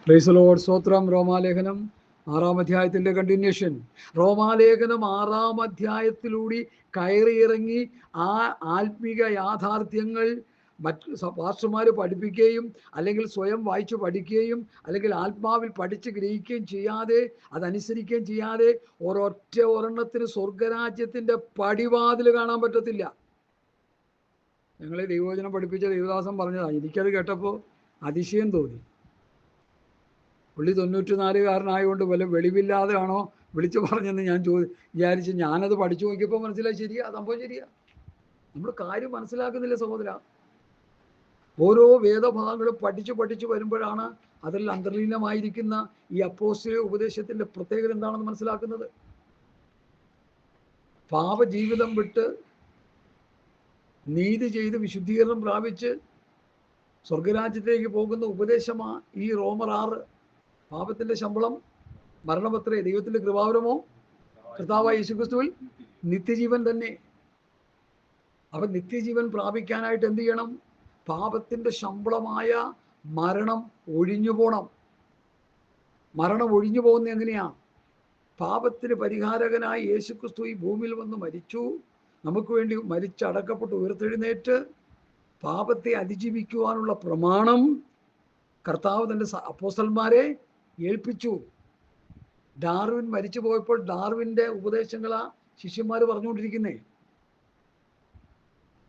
Praise the Lord. സ്തോത്രം. റോമാലേഖനം 6-ാം അധ്യായത്തിൻ്റെ കണ്ടിന്യൂഷൻ. റോമാലേഖനം 6-ാം അധ്യായത്തിലൂടെ കയറിയിറങ്ങി ആ ആത്മീക യാഥാർത്ഥ്യങ്ങൾ മറ്റ് പാസ്റ്റർമാർ പഠിപ്പിക്കുകയും അല്ലെങ്കിൽ സ്വയം വായിച്ച് പഠിക്കുകയും അല്ലെങ്കിൽ ആത്മാവിൽ പഠിച്ച് ഗ്രഹിക്കുകയും ചെയ്യാതെ അതനുസരിക്കുകയും ചെയ്യാതെ ഒരെണ്ണത്തിന് സ്വർഗരാജ്യത്തിൻ്റെ പടിവാതിൽ കാണാൻ പറ്റത്തില്ല. ഞങ്ങളെ ദൈവവചനം പഠിപ്പിച്ച ദൈവദാസൻ പറഞ്ഞതാണ്. എനിക്കത് കേട്ടപ്പോൾ അതിശയം തോന്നി. പുള്ളി 94-കാരനായതുകൊണ്ട് വല്ല വെളിവില്ലാതെ ആണോ വിളിച്ചു പറഞ്ഞെന്ന് ഞാൻ വിചാരിച്ച് ഞാനത് പഠിച്ചു നോക്കിയപ്പോൾ മനസ്സിലായി, ശരിയാ, സംഭവം ശരിയാ. നമ്മൾ കാര്യം മനസ്സിലാക്കുന്നില്ല സഹോദര. ഓരോ വേദഭാഗങ്ങളും പഠിച്ചു വരുമ്പോഴാണ് അതിൽ അന്തർലീനമായിരിക്കുന്ന ഈ അപ്പോസ്തലിക ഉപദേശത്തിൻ്റെ പ്രത്യേകത എന്താണെന്ന് മനസ്സിലാക്കുന്നത്. പാപജീവിതം വിട്ട് നീതി ചെയ്ത് വിശുദ്ധീകരണം പ്രാപിച്ച് സ്വർഗരാജ്യത്തേക്ക് പോകുന്ന ഉപദേശമാണ് ഈ റോമർ 6. പാപത്തിന്റെ ശമ്പളം മരണമത്രേ, ദൈവത്തിന്റെ കൃപാവരമോ കർത്താവായ യേശുക്രിസ്തുവിൽ നിത്യജീവൻ തന്നെ. അവൻ നിത്യജീവൻ പ്രാപിക്കാനായിട്ട് എന്ത് ചെയ്യണം? പാപത്തിന്റെ ശമ്പളമായ മരണം ഒഴിഞ്ഞു പോകണം. മരണം ഒഴിഞ്ഞു പോകുന്നത് എങ്ങനെയാ? പാപത്തിന് പരിഹാരകനായി യേശുക്രിസ്തു ഈ ഭൂമിയിൽ വന്ന് മരിച്ചു, നമുക്ക് വേണ്ടി മരിച്ചടക്കപ്പെട്ട് ഉയർത്തെഴുന്നേറ്റ് പാപത്തെ അതിജീവിക്കുവാനുള്ള പ്രമാണം കർത്താവ് തൻ്റെ അപ്പോസ്തലന്മാരെ ഏൽപ്പിച്ചു. ഡാർവിൻ മരിച്ചു പോയപ്പോൾ ഡാർവിൻ്റെ ഉപദേശങ്ങളാ ശിഷ്യന്മാർ പറഞ്ഞുകൊണ്ടിരിക്കുന്നേ.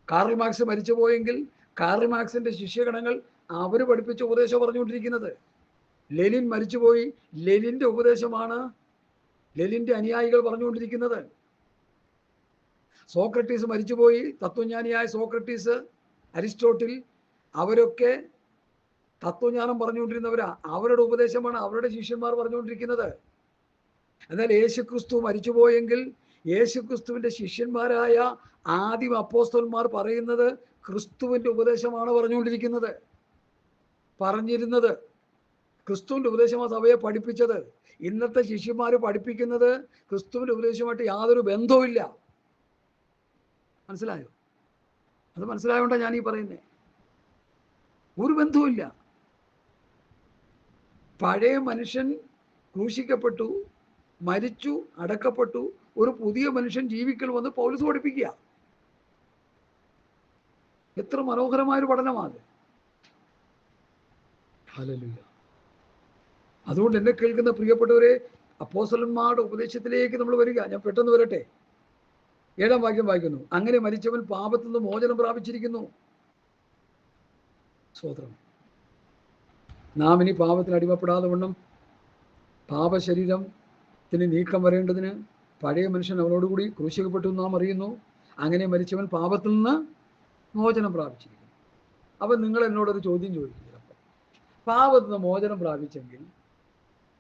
കാർൽ മാർക്സ് മരിച്ചു പോയെങ്കിൽ കാർൽ മാർക്സിന്റെ ശിഷ്യഗണങ്ങൾ അവർ പഠിപ്പിച്ച ഉപദേശം പറഞ്ഞുകൊണ്ടിരിക്കുന്നത്. ലെനിൻ മരിച്ചുപോയി, ലെനിന്റെ ഉപദേശമാണ് ലെനിന്റെ അനുയായികൾ പറഞ്ഞുകൊണ്ടിരിക്കുന്നത്. സോക്രട്ടീസ് മരിച്ചുപോയി, തത്വജ്ഞാനിയായ സോക്രട്ടീസ്, അരിസ്റ്റോട്ടിൽ, അവരൊക്കെ തത്വജ്ഞാനം പറഞ്ഞുകൊണ്ടിരുന്നവരാ. അവരുടെ ഉപദേശമാണ് അവരുടെ ശിഷ്യന്മാർ പറഞ്ഞുകൊണ്ടിരിക്കുന്നത്. എന്നാൽ യേശുക്രിസ്തു മരിച്ചുപോയെങ്കിൽ യേശുക്രിസ്തുവിന്റെ ശിഷ്യന്മാരായ ആദിമ അപ്പോസ്തലന്മാർ പറയുന്നത് ക്രിസ്തുവിന്റെ ഉപദേശമാണ് പറഞ്ഞിരുന്നത്. ക്രിസ്തുവിന്റെ ഉപദേശമാണ് സഭയെ പഠിപ്പിച്ചത്. ഇന്നത്തെ ശിഷ്യന്മാർ പഠിപ്പിക്കുന്നത് ക്രിസ്തുവിന്റെ ഉപദേശമായിട്ട് യാതൊരു ബന്ധവുമില്ല. മനസ്സിലായോ? അത് മനസ്സിലായോണ്ടാ ഞാൻ ഈ പറയുന്നേ. ഒരു ബന്ധവുമില്ല. പഴയ മനുഷ്യൻ ക്രൂശിക്കപ്പെട്ടു, മരിച്ചു, അടക്കപ്പെട്ടു, ഒരു പുതിയ മനുഷ്യൻ ജീവിക്കൽ വന്ന് പൗലോസ് പഠിപ്പിക്കുക. എത്ര മനോഹരമായൊരു പഠനമാണ്. ഹല്ലേലൂയ. അതുകൊണ്ട് എന്നെ കേൾക്കുന്ന പ്രിയപ്പെട്ടവരെ, അപ്പോസ്തലന്മാരുടെ ഉപദേശത്തിലേക്ക് നമ്മൾ വരിക. ഞാൻ പെട്ടെന്ന് വരട്ടെ. 7-ാം വാക്യം വായിക്കുന്നു. അങ്ങനെ മരിച്ചവൻ പാപത്തിൽ നിന്ന് മോചനം പ്രാപിച്ചിരിക്കുന്നു. സ്തോത്രം. നാം ഇനി പാപത്തിന് അടിമപ്പെടാതെ വണ്ണം പാപശരീരത്തിന് നീക്കം വരേണ്ടതിന് പഴയ മനുഷ്യൻ അവനോടുകൂടി ക്രൂശിക്കപ്പെട്ടു നാം അറിയുന്നു. അങ്ങനെ മരിച്ചവൻ പാപത്തിൽ നിന്ന് മോചനം പ്രാപിച്ചിരിക്കുന്നു. അപ്പം നിങ്ങൾ എന്നോടൊരു ചോദ്യം ചോദിക്കും ചിലപ്പോൾ. പാപത്തിൽ നിന്ന് മോചനം പ്രാപിച്ചെങ്കിൽ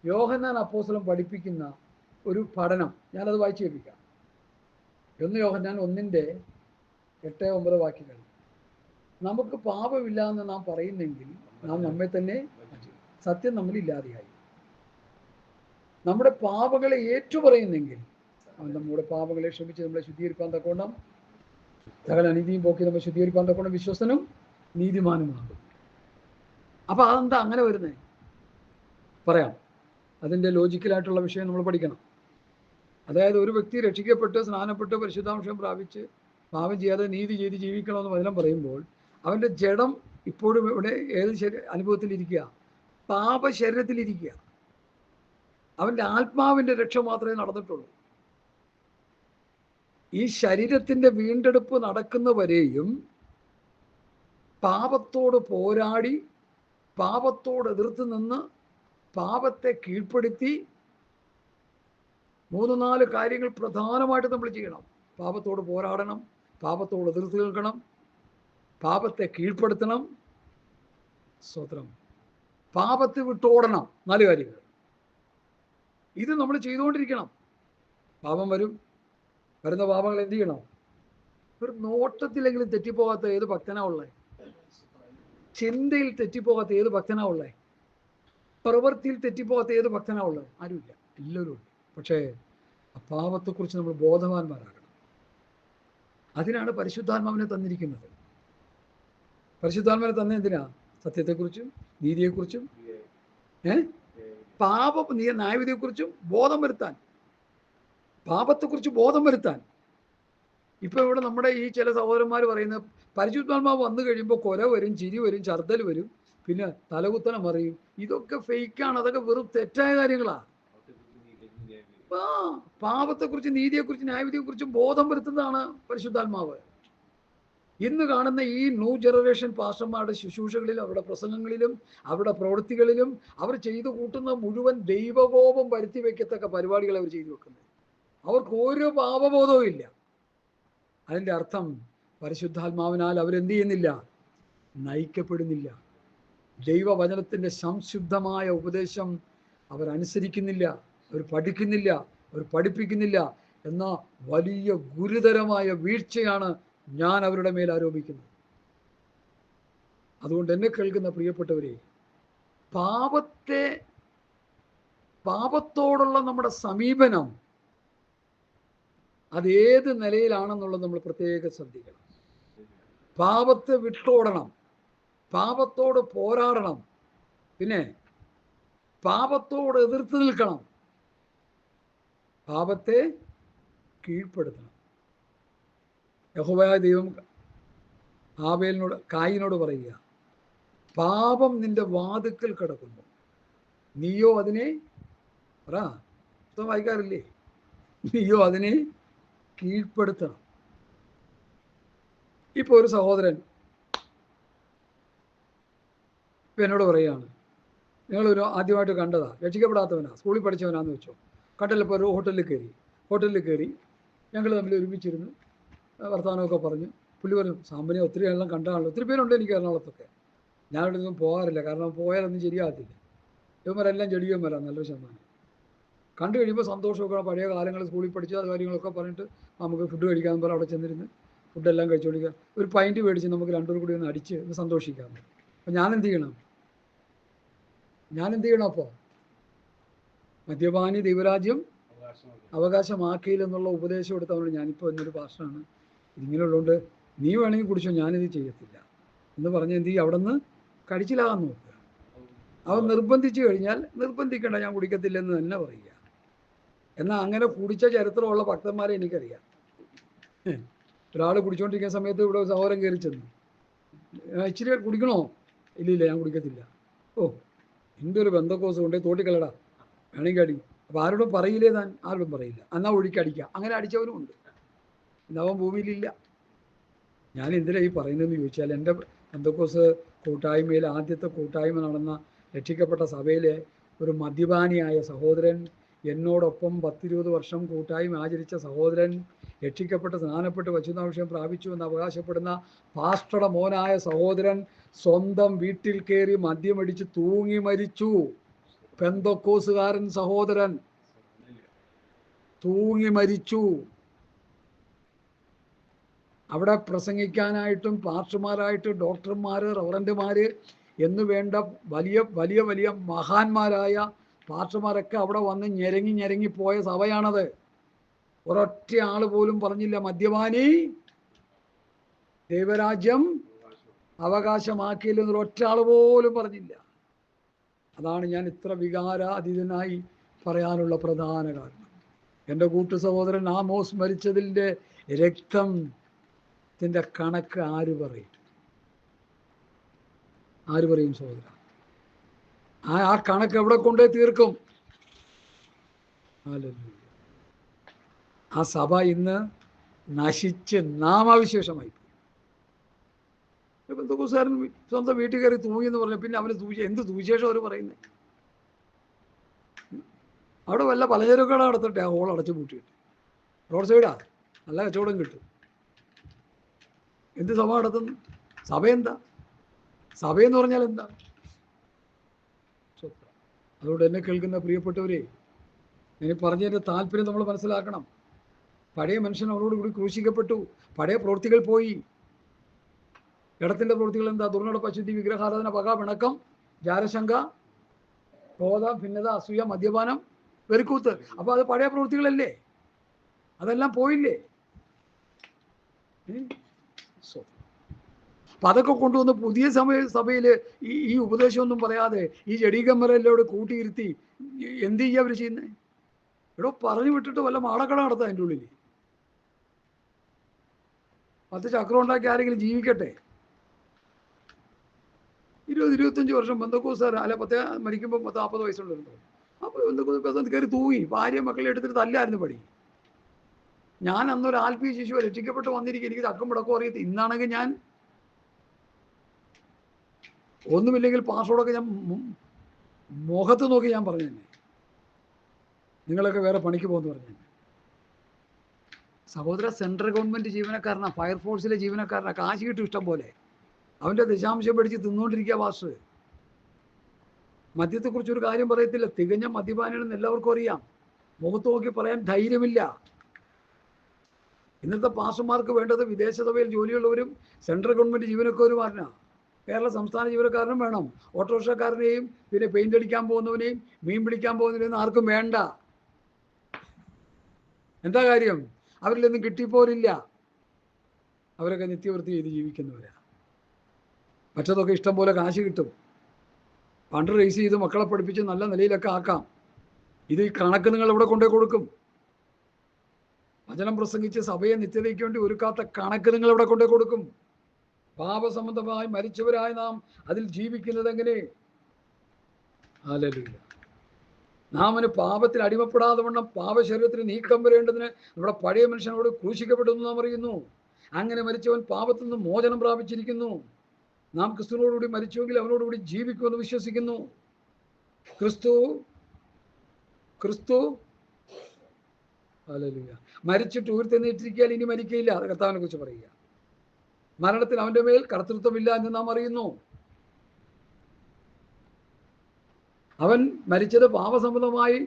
യോഹന്നാൻ അപ്പോസ്തലൻ പഠിപ്പിക്കുന്ന ഒരു പഠനം ഞാനത് വായിച്ചു കേൾപ്പിക്കാം. 1 യോഹന്നാൻ 1:8-9 വാക്യങ്ങൾ. നമുക്ക് പാപമില്ല എന്ന് നാം പറയുന്നെങ്കിൽ നാം നമ്മെ തന്നെ സത്യം നമ്മളില്ലാതെയായി. നമ്മുടെ പാപങ്ങളെ ഏറ്റുപറയുന്നെങ്കിൽ അവൻ നമ്മുടെ പാപങ്ങളെ ക്ഷമിച്ച് നമ്മളെ ശുദ്ധീകരിക്കാൻ തക്കോണം, സകല അനീതിയും പോക്കി നമ്മളെ ശുദ്ധീകരിക്കാൻ തക്കോണം വിശ്വസ്തനും നീതിമാനുമാകും. അപ്പൊ അതെന്താ അങ്ങനെ വരുന്നത്? പറയാം. അതിൻ്റെ ലോജിക്കലായിട്ടുള്ള വിഷയം നമ്മൾ പഠിക്കണം. അതായത് ഒരു വ്യക്തി രക്ഷിക്കപ്പെട്ട് സ്നാനപ്പെട്ട് പരിശുദ്ധാംശം പ്രാപിച്ച് പാപം ചെയ്യാതെ നീതി ചെയ്ത് ജീവിക്കണമെന്ന് വചനം പറയുമ്പോൾ അവൻ്റെ ജഡം ഇപ്പോഴും ഇവിടെ ഏത് അനുഭവത്തിലിരിക്കുക? പാപശരീരത്തിലിരിക്കുക. അവൻ്റെ ആത്മാവിൻ്റെ രക്ഷ മാത്രമേ നടന്നിട്ടുള്ളൂ. ഈ ശരീരത്തിൻ്റെ വീണ്ടെടുപ്പ് നടക്കുന്നവരെയും പാപത്തോട് പോരാടി പാപത്തോട് എതിർത്ത് നിന്ന് പാപത്തെ കീഴ്പ്പെടുത്തി 3-4 കാര്യങ്ങൾ പ്രധാനമായിട്ട് നമ്മൾ ചെയ്യണം. പാപത്തോട് പോരാടണം, പാപത്തോട് എതിർത്ത് നിൽക്കണം, പാപത്തെ കീഴ്പ്പെടുത്തണം, സ്തോത്രം, പാപത്തെ വിട്ടോടണം. 4 കാര്യങ്ങൾ. ഇത് നമ്മൾ ചെയ്തുകൊണ്ടിരിക്കണം. പാപം വരുന്ന പാപങ്ങൾ എന്ത് ചെയ്യണം? ഒരു നോട്ടത്തിലെങ്കിലും തെറ്റിപ്പോകാത്ത ഏത് ഭക്തനാ ഉള്ളത്? ചിന്തയിൽ തെറ്റിപ്പോകാത്ത ഏത് ഭക്തനാ ഉള്ളത്? പ്രവൃത്തിയിൽ തെറ്റിപ്പോകാത്ത ഏത് ഭക്തനാ ഉള്ളത്? ആരുമില്ല, എല്ലാവരും ഉണ്ട്. പക്ഷേ ആ പാപത്തെക്കുറിച്ച് നമ്മൾ ബോധവാന്മാരാകണം. അതിനാണ് പരിശുദ്ധാത്മാവിനെ തന്നിരിക്കുന്നത്. പരിശുദ്ധാത്മാവിനെ തന്നെ എന്തിനാ? സത്യത്തെക്കുറിച്ചും നീതിയെക്കുറിച്ചും ന്യായവിധിയെക്കുറിച്ചും ബോധം വരുത്താൻ, പാപത്തെക്കുറിച്ച് ബോധം വരുത്താൻ. ഇപ്പൊ ഇവിടെ നമ്മുടെ ഈ ചില സഹോദരന്മാർ പറയുന്ന പരിശുദ്ധാത്മാവ് വന്നു കഴിയുമ്പോൾ കൊല വരും, ചിരി വരും, ഛർദ്ദൽ വരും, പിന്നെ തലകുത്തനെ മറിയും. ഇതൊക്കെ ഫേക്കാണ്, അതൊക്കെ വെറും തെറ്റായ കാര്യങ്ങളാണ്. പാപത്തെക്കുറിച്ച്, നീതിയെക്കുറിച്ച്, ന്യായവിധിയെക്കുറിച്ചും ബോധം വരുത്തുന്നതാണ് പരിശുദ്ധാത്മാവ്. ഇന്ന് കാണുന്ന ഈ ന്യൂ ജനറേഷൻ പാസ്റ്റർമാരുടെ ശുശ്രൂഷകളിലും അവരുടെ പ്രസംഗങ്ങളിലും അവരുടെ പ്രവൃത്തികളിലും അവർ ചെയ്തു കൂട്ടുന്ന മുഴുവൻ ദൈവകോപം വരുത്തി വെക്കത്തക്ക പരിപാടികൾ അവർ ചെയ്തു വെക്കുന്നത്. അവർക്ക് ഒരു പാപബോധവും ഇല്ല. അതിൻ്റെ അർത്ഥം പരിശുദ്ധാത്മാവിനാൽ അവരെന്ത് ചെയ്യുന്നില്ല? നയിക്കപ്പെടുന്നില്ല. ദൈവവചനത്തിൻ്റെ സംശുദ്ധമായ ഉപദേശം അവരനുസരിക്കുന്നില്ല, അവർ പഠിക്കുന്നില്ല, അവർ പഠിപ്പിക്കുന്നില്ല എന്ന വലിയ ഗുരുതരമായ വീഴ്ചയാണ് ഞാൻ അവരുടെ മേൽ ആരോപിക്കുന്നത്. അതുകൊണ്ട് എന്നെ കേൾക്കുന്ന പ്രിയപ്പെട്ടവരെ, പാപത്തോടുള്ള നമ്മുടെ സമീപനം അതേത് നിലയിലാണെന്നുള്ളത് നമ്മൾ പ്രത്യേകം ശ്രദ്ധിക്കണം. പാപത്തെ വിട്ടോടണം, പാപത്തോട് പോരാടണം, പിന്നെ പാപത്തോട് എതിർത്ത് നിൽക്കണം, പാപത്തെ കീഴ്പ്പെടുത്തണം. യഹോവയായ ദൈവം കായീനോട് പറയുക, പാപം നിന്റെ വാതിക്കൽ കിടക്കുന്നു, നീയോ അതിനെ വായിക്കാറില്ലേ? നീയോ അതിനെ കീഴ്പ്പെടുത്തണം. ഇപ്പൊ ഒരു സഹോദരൻ എന്നോട് പറയുകയാണ്, നിങ്ങളൊരു ആദ്യമായിട്ട് കണ്ടതാ, രക്ഷിക്കപ്പെടാത്തവനാ, സ്കൂളിൽ പഠിച്ചവനാന്ന് വെച്ചോ, കണ്ടല്ലപ്പോൾ ഒരു ഹോട്ടലിൽ കയറി ഞങ്ങൾ തമ്മിൽ ഒരുമിച്ചിരുന്നു വർത്തമാനമൊക്കെ പറഞ്ഞു. പുള്ളി പറഞ്ഞു, സാമ്പനെ ഒത്തിരി എല്ലാം കണ്ടാണല്ലോ, ഒത്തിരി പേരുണ്ട് എനിക്ക് എറണാകുളത്തൊക്കെ, ഞാനിവിടെ ഒന്നും പോകാറില്ല, കാരണം പോയാലൊന്നും ശരിയാകത്തില്ല. ഇവന്മാരെല്ലാം ജഡിയന്മാരാ, നല്ലൊരു ശതമാനം. കണ്ടു കഴിയുമ്പോൾ സന്തോഷമൊക്കെ, പഴയ കാലങ്ങൾ സ്കൂളിൽ പഠിച്ച കാര്യങ്ങളൊക്കെ പറഞ്ഞിട്ട് നമുക്ക് ഫുഡ് കഴിക്കാൻ പോലെ അവിടെ ചെന്നിരുന്ന് ഫുഡെല്ലാം കഴിച്ചുകൊണ്ടിരിക്കുക. ഒരു പൈൻറ്റ് മേടിച്ച് നമുക്ക് രണ്ടുപേരും കൂടി ഒന്ന് അടിച്ച് ഒന്ന് സന്തോഷിക്കാം. അപ്പം ഞാൻ എന്ത് ചെയ്യണം? അപ്പോൾ മദ്യപാനി ദൈവരാജ്യം അവകാശമാക്കിയില്ലെന്നുള്ള ഉപദേശം എടുത്തവരോട്, ഞാനിപ്പോൾ എന്നൊരു പാസ്റ്ററാണ്, ഇതിങ്ങനെയുള്ളതുകൊണ്ട് നീ വേണമെങ്കിൽ കുടിച്ചോ, ഞാനിത് ചെയ്യത്തില്ല എന്ന് പറഞ്ഞ് എന്ത് ചെയ്യും? അവിടെ നിന്ന് കഴിച്ചിലാകാൻ നോക്കുക. അവൻ നിർബന്ധിച്ചു കഴിഞ്ഞാൽ നിർബന്ധിക്കേണ്ട, ഞാൻ കുടിക്കത്തില്ലെന്ന് തന്നെ പറയുക. എന്നാൽ അങ്ങനെ കുടിച്ച ചരിത്രമുള്ള ഭക്തന്മാരെ എനിക്കറിയാം. ഒരാൾ കുടിച്ചുകൊണ്ടിരിക്കുന്ന സമയത്ത് ഇവിടെ സഹോദരൻ കയറി ചെന്നു, ഇച്ചിരി കുടിക്കണോ? ഇല്ല ഞാൻ കുടിക്കത്തില്ല. ഓ, എൻ്റെ ഒരു ബന്ധക്കോസ് കൊണ്ടേ തോട്ടിക്കളടാ, വേണമെങ്കിൽ അടി. അപ്പോൾ ആരോടും പറയില്ലേ താൻ? ആരോടും പറയില്ല. എന്നാൽ ഒഴുക്കടിക്കുക. അങ്ങനെ അടിച്ചവരും ഉണ്ട്. ഇന്നവൻ ഭൂമിയിലില്ല. ഞാൻ എന്തിനാ ഈ പറയുന്നതെന്ന് ചോദിച്ചാൽ, എൻ്റെ ബന്ധക്കോസ് കൂട്ടായ്മയിൽ ആദ്യത്തെ കൂട്ടായ്മ നടന്ന രക്ഷിക്കപ്പെട്ട സഭയിലെ ഒരു മദ്യപാനിയായ സഹോദരൻ, എന്നോടൊപ്പം 10-20 വർഷം കൂട്ടായ്മ ആചരിച്ച സഹോദരൻ, രക്ഷിക്കപ്പെട്ട് സ്നാനപ്പെട്ട് പരിശുദ്ധാഭിഷേകം പ്രാപിച്ചു എന്ന് അവകാശപ്പെടുന്ന പാസ്റ്ററുടെ മോനായ സഹോദരൻ സ്വന്തം വീട്ടിൽ കയറി മദ്യമടിച്ച് തൂങ്ങി മരിച്ചു. പെന്തക്കോസുകാരൻ സഹോദരൻ തൂങ്ങി മരിച്ചു. അവിടെ പ്രസംഗിക്കാനായിട്ടും പാസ്റ്റർമാരായിട്ടും ഡോക്ടർമാർ, റവറന്റുമാർ എന്ന് വേണ്ട വലിയ വലിയ വലിയ മഹാന്മാരായ പാസ്റ്റർമാരൊക്കെ അവിടെ വന്ന് ഞെരങ്ങി പോയ സഭയാണത്. ഒരൊറ്റ ആള് പോലും പറഞ്ഞില്ല മദ്യപാനി ദൈവരാജ്യം അവകാശമാക്കിയില്ലെന്ന്, ഒരൊറ്റ ആള് പോലും പറഞ്ഞില്ല. അതാണ് ഞാൻ ഇത്ര വികാരാതീതനായി പറയാനുള്ള പ്രധാന കാരണം. എൻ്റെ കൂട്ടു സഹോദരൻ ആമോസ് മരിച്ചതിൻ്റെ രക്തത്തിൻ്റെ കണക്ക് ആര് പറയും സഹോദര? ആ കണക്ക് എവിടെ കൊണ്ടേ തീർക്കും? ആ സഭ ഇന്ന് നശിച്ച് നാമാവിശേഷമായി. ബന്ധുക്കുസാരൻ സ്വന്തം വീട്ടിൽ കയറി തൂങ്ങി എന്ന് പറഞ്ഞു, പിന്നെ അവന് എന്ത് സുവിശേഷം അവർ പറയുന്നത്? അവിടെ വല്ല പലചരക്ക് കട നടത്തട്ടെ, ആ ഹോൾ അടച്ചു പൂട്ടിയിട്ട്. റോഡ് സൈഡാ, നല്ല കച്ചവടം കിട്ടും. എന്ത് സഭ നടത്തുന്നു? സഭയെന്താ? സഭയെന്ന് പറഞ്ഞാൽ എന്താ? അതുകൊണ്ട് എന്നെ കേൾക്കുന്ന പ്രിയപ്പെട്ടവരെ, ഞാൻ പറഞ്ഞതിൻ്റെ താല്പര്യം നമ്മൾ മനസ്സിലാക്കണം. പഴയ മനുഷ്യൻ അവരോടുകൂടി ക്രൂശിക്കപ്പെട്ടു. പഴയ പ്രവൃത്തികൾ പോയി. ഇടത്തിൻ്റെ പ്രവൃത്തികൾ എന്താ? ദുർനടപ്പ്, അശുദ്ധി, വിഗ്രഹാരാധന, പക, പിണക്കം, ജാരശങ്ക, ക്രോധം, ഭിന്നത, അസൂയ, മദ്യപാനം, വെറുക്കൂത്ത്. അപ്പോൾ അത് പഴയ പ്രവൃത്തികളല്ലേ? അതെല്ലാം പോയില്ലേ? അപ്പം അതൊക്കെ കൊണ്ടുവന്ന് പുതിയ സഭയിൽ ഈ ഉപദേശമൊന്നും പറയാതെ ഈ ജഡീകന്മാരെല്ലാം കൂട്ടിയിരുത്തി എന്ത് ചെയ്യുക അവർ ചെയ്യുന്നത്? ഇവിടെ പറഞ്ഞു വിട്ടിട്ട് വല്ല മാടക്കട നടത്താം അതിൻ്റെ ഉള്ളിൽ. 10 ചക്രം ഉണ്ടാക്കി ആരെങ്കിലും ജീവിക്കട്ടെ. 20-25 വർഷം ബന്ധക്കോസ്താർ അല്ല 10 മരിക്കുമ്പോൾ 40 വയസ്സുള്ളവരുണ്ടോ? അപ്പോൾ ബന്ധക്കോസ് കയറി തൂങ്ങി ഭാര്യ മക്കളെ എടുത്തിട്ട് തല്ലായിരുന്നു പടി. ഞാൻ അന്നൊരു ആത്മീയ ശിശുവെ രക്ഷിക്കപ്പെട്ട് വന്നിരിക്കും, എനിക്ക് തക്കം മുടക്കം അറിയത്തില്ല. ഇന്നാണെങ്കിൽ ഞാൻ ഒന്നുമില്ലെങ്കിൽ പാസ്വേഡൊക്കെ ഞാൻ മുഖത്ത് നോക്കി ഞാൻ പറഞ്ഞു തന്നെ, നിങ്ങളൊക്കെ വേറെ പണിക്ക് പോകുന്നു പറഞ്ഞു. സഹോദര, സെൻട്രൽ ഗവൺമെൻറ് ജീവനക്കാരനാണ്, ഫയർഫോഴ്സിലെ ജീവനക്കാരനാണ്, കാശ് കിട്ടും ഇഷ്ടം പോലെ. അവൻ്റെ ദശാംശം പഠിച്ച് തിന്നുകൊണ്ടിരിക്കുക പാസ്റ്റർ. മദ്യത്തെക്കുറിച്ചൊരു കാര്യം പറയത്തില്ല, തികഞ്ഞ മദ്യപാനാണെന്ന് എല്ലാവർക്കും അറിയാം. മുഖത്ത് നോക്കി പറയാൻ ധൈര്യമില്ല. ഇന്നത്തെ പാസ്റ്റർമാർക്ക് വേണ്ടത് വിദേശ സഭയിൽ ജോലിയുള്ളവരും സെൻട്രൽ ഗവൺമെൻറ് ജീവനക്കാരുമാരനാണ്. കേരള സംസ്ഥാന ജീവനക്കാരനും വേണം, ഓട്ടോറിക്ഷക്കാരനെയും പിന്നെ പെയിൻ്റ് അടിക്കാൻ പോകുന്നവനെയും മീൻ പിടിക്കാൻ പോകുന്നവനെയും ആർക്കും വേണ്ട. എന്താ കാര്യം? അവരിലൊന്നും കിട്ടിപ്പോരില്ല. അവരൊക്കെ നിത്യവൃത്തി ചെയ്ത് ജീവിക്കുന്നവരാണ്. മറ്റതൊക്കെ ഇഷ്ടം പോലെ കാശ് കിട്ടും, ഫണ്ട് റേസ് ചെയ്ത് മക്കളെ പഠിപ്പിച്ച് നല്ല നിലയിലൊക്കെ ആക്കാം. ഇത് ഈ കണക്ക് നിങ്ങൾ ഇവിടെ കൊണ്ടേ കൊടുക്കും. വചനം പ്രസംഗിച്ച് സഭയെ നിത്യതയ്ക്ക് വേണ്ടി ഒരുക്കാത്ത കണക്ക് നിങ്ങൾ ഇവിടെ കൊണ്ടേ കൊടുക്കും. പാപസംബന്ധമായി മരിച്ചവരായ നാം അതിൽ ജീവിക്കുന്നത് എങ്ങനെ? ഹല്ലേലൂയ. നാം അവന് പാപത്തിൽ അടിമപ്പെടാതെ വണ്ണം പാപശരീരത്തിന് നീക്കം വരേണ്ടതിന് നമ്മുടെ പഴയ മനുഷ്യനോട് ക്രൂശിക്കപ്പെട്ടെന്ന് നാം അറിയുന്നു. അങ്ങനെ മരിച്ചവൻ പാപത്തിൽ നിന്ന് മോചനം പ്രാപിച്ചിരിക്കുന്നു. നാം ക്രിസ്തുവിനോടുകൂടി മരിച്ചുവെങ്കിൽ അവനോടുകൂടി ജീവിക്കുമെന്ന് വിശ്വസിക്കുന്നു. ക്രിസ്തു ഹല്ലേലൂയ മരിച്ചിട്ട് ഉയർത്തെഴുന്നേറ്റിരിക്കാൻ ഇനി മരിക്കയില്ല. അത് കർത്താവിനെ കുറിച്ച് പറയുക. മരണത്തിന് അവൻ്റെ മേൽ കർത്തൃത്വമില്ല എന്ന് നാം അറിയുന്നു. അവൻ മരിച്ചത് പാപസംബന്ധമായി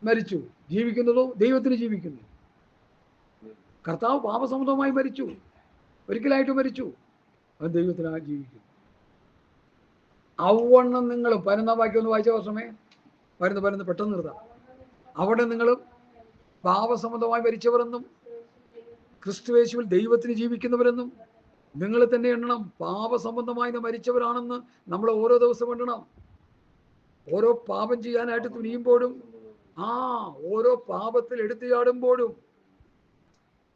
മരിച്ചു, ജീവിക്കുന്നതോ ദൈവത്തിന് ജീവിക്കുന്നു. കർത്താവ് പാപസംബന്ധമായി മരിച്ചു, ഒരിക്കലായിട്ട് മരിച്ചു, അവൻ ദൈവത്തിനായി ജീവിക്കുന്നു. അവണ്ണം നിങ്ങളും 11 വാക്യം ഒന്ന് വായിച്ച വർഷമേ, പരുന്ന് പെട്ടെന്ന് നിർത്താം. അവിടെ നിങ്ങളും പാപസംബന്ധമായി മരിച്ചവരെന്നും ക്രിസ്തുയേശുവിൽ ദൈവത്തിന് ജീവിക്കുന്നവരെന്നും നിങ്ങൾ തന്നെ എണ്ണണം. പാപസംബന്ധമായി മരിച്ചവരാണെന്ന് നമ്മൾ ഓരോ ദിവസം എണ്ണണം. ഓരോ പാപം ചെയ്യാനായിട്ട് തുനിയുമ്പോഴും ഓരോ പാപത്തിൽ എടുത്തു ചാടുമ്പോഴും,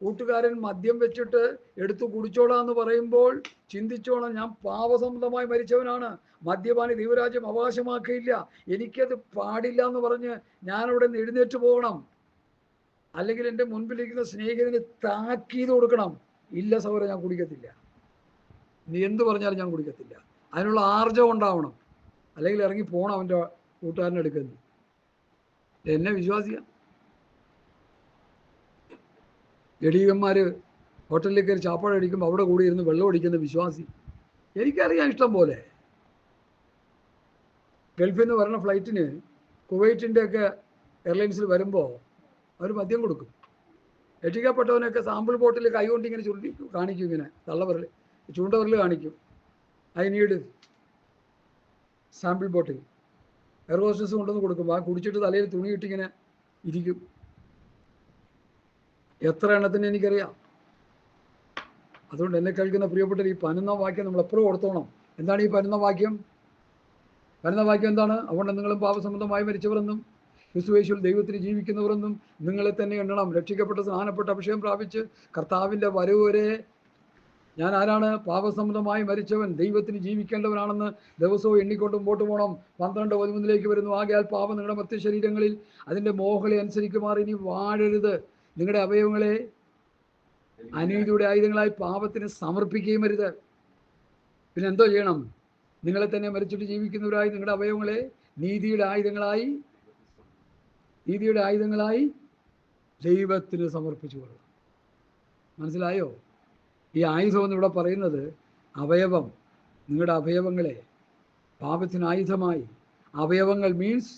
കൂട്ടുകാരൻ മദ്യം വെച്ചിട്ട് എടുത്തു കുടിച്ചോളാന്ന് പറയുമ്പോൾ ചിന്തിച്ചോളാം, ഞാൻ പാപസംബന്ധമായി മരിച്ചവനാണ്, മദ്യപാനി ദൈവരാജ്യം അവകാശമാക്കിയില്ല, എനിക്കത് പാടില്ല എന്ന് പറഞ്ഞ് ഞാനവിടെ നിന്ന് എഴുന്നേറ്റ് പോകണം. അല്ലെങ്കിൽ എൻ്റെ മുൻപിലിരിക്കുന്ന സ്നേഹിതന് താക്കീത് കൊടുക്കണം. ഇല്ല സഹോദരൻ, ഞാൻ കുടിക്കത്തില്ല, നീ എന്ത് പറഞ്ഞാലും ഞാൻ കുടിക്കത്തില്ല. അതിനുള്ള ആർജവം ഉണ്ടാവണം. അല്ലെങ്കിൽ ഇറങ്ങി പോകണം അവൻ്റെ കൂട്ടുകാരനെടുക്കുന്നത്. എന്നെ വിശ്വാസിയാണ്. ജഡീകന്മാർ ഹോട്ടലിൽ കയറി ചാപ്പാട് അടിക്കുമ്പോൾ അവിടെ കൂടി ഇരുന്ന് വെള്ളം അടിക്കുന്ന വിശ്വാസി. എനിക്കറിയാം ഇഷ്ടം പോലെ. ഗൾഫിൽ നിന്ന് വരുന്ന ഫ്ലൈറ്റിന് കുവൈറ്റിൻ്റെ ഒക്കെ എയർലൈൻസിൽ വരുമ്പോൾ അവർ മദ്യം കൊടുക്കും. രക്ഷിക്കപ്പെട്ടവനൊക്കെ സാമ്പിൾ ബോട്ടിൽ കൈകൊണ്ട് ഇങ്ങനെ ചുരുട്ടി കാണിക്കും, ഇങ്ങനെ തള്ളവരൽ ചൂണ്ടവരൽ കാണിക്കും. I need sample bottle. Air hostess കൊണ്ടുവന്ന് കൊടുക്കും. കുടിച്ചിട്ട് തലയിൽ തുണി ഇട്ടിങ്ങനെ ഇരിക്കും. എത്ര എണ്ണത്തിന് എനിക്കറിയാം. അതുകൊണ്ട് എന്നെ കഴിക്കുന്ന പ്രിയപ്പെട്ട ഈ 11 വാക്യം നമ്മൾ എപ്പോഴും ഓർത്തോണം. എന്താണ് ഈ 11 വാക്യം? 11 വാക്യം എന്താണ്? അതുകൊണ്ട് നിങ്ങളും പാപസംബന്ധമായി മരിച്ചവരെന്നും ക്രിസ്തുയേശുവിൽ ദൈവത്തിന് ജീവിക്കുന്നവരെന്നും നിങ്ങളെ തന്നെ എണ്ണണം. രക്ഷിക്കപ്പെട്ട സ്നാനപ്പെട്ട അഭിഷേകം പ്രാപിച്ച് കർത്താവിൻ്റെ വരവ് വരെ ഞാൻ ആരാണ്? പാപസംബന്ധമായി മരിച്ചവൻ, ദൈവത്തിന് ജീവിക്കേണ്ടവനാണെന്ന് ദിവസവും എണ്ണിക്കൊണ്ട് മുമ്പോട്ട് പോകണം. 12:13 വരുന്നു. ആകയാൽ പാപം നിങ്ങളുടെ മധ്യ ശരീരങ്ങളിൽ അതിൻ്റെ മോഹങ്ങളെ അനുസരിക്കുമാർ ഇനി വാഴരുത്. നിങ്ങളുടെ അവയവങ്ങളെ അനീതിയുടെ ആയുധങ്ങളായി പാപത്തിന് സമർപ്പിക്കുകയും അരുത്. പിന്നെ എന്തോ ചെയ്യണം? നിങ്ങളെ തന്നെ മരിച്ചിട്ട് ജീവിക്കുന്നവരായി നിങ്ങളുടെ അവയവങ്ങളെ നീതിയുടെ ആയുധങ്ങളായി ദൈവത്തിന് സമർപ്പിച്ചു കൊള്ളുക. മനസ്സിലായോ? ഈ ആയുധം എന്ന് ഇവിടെ പറയുന്നത് അവയവം, നിങ്ങളുടെ അവയവങ്ങളെ പാപത്തിന് ആയുധമായി. അവയവങ്ങൾ മീൻസ്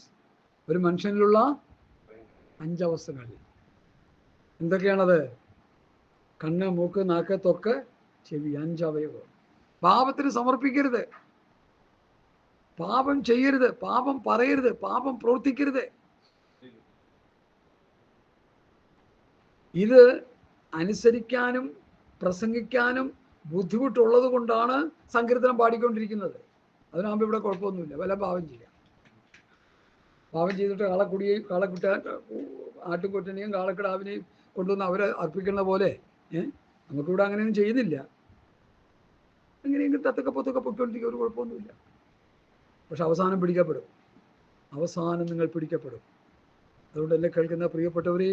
ഒരു മനുഷ്യനിലുള്ള 5 അവസ്ഥകൾ. എന്തൊക്കെയാണത്? കണ്ണ്, മൂക്ക്, നാക്ക്, ത്വക്ക്, ചെവി. 5 അവയവം. പാപത്തിന് സമർപ്പിക്കരുത്, പാപം ചെയ്യരുത്, പാപം പറയരുത്, പാപം പ്രവർത്തിക്കരുത്. ഇത് അനുസരിക്കാനും പ്രസംഗിക്കാനും ബുദ്ധിമുട്ടുള്ളത് കൊണ്ടാണ് സങ്കീർത്തനം പാടിക്കൊണ്ടിരിക്കുന്നത്. അതിനാകുമ്പോൾ ഇവിടെ കുഴപ്പമൊന്നുമില്ല, വല്ല പാവം ചെയ്യാം. പാവം ചെയ്തിട്ട് കാളക്കുട്ട ആട്ടുംകൊറ്റനെയും കാളക്കിടാവിനെയും കൊണ്ടുവന്ന് അവരെ അർപ്പിക്കുന്ന പോലെ നമുക്കിവിടെ അങ്ങനെയൊന്നും ചെയ്യുന്നില്ല. അങ്ങനെയെങ്കിലും തത്തൊക്കെ പൊത്തൊക്കെ പൊയ്ക്കൊണ്ടിരിക്കുക, ഒരു കുഴപ്പമൊന്നുമില്ല. പക്ഷെ അവസാനം പിടിക്കപ്പെടും. അവസാനം നിങ്ങൾ പിടിക്കപ്പെടും. അതുകൊണ്ട് എന്നെ കേൾക്കുന്ന പ്രിയപ്പെട്ടവരെ,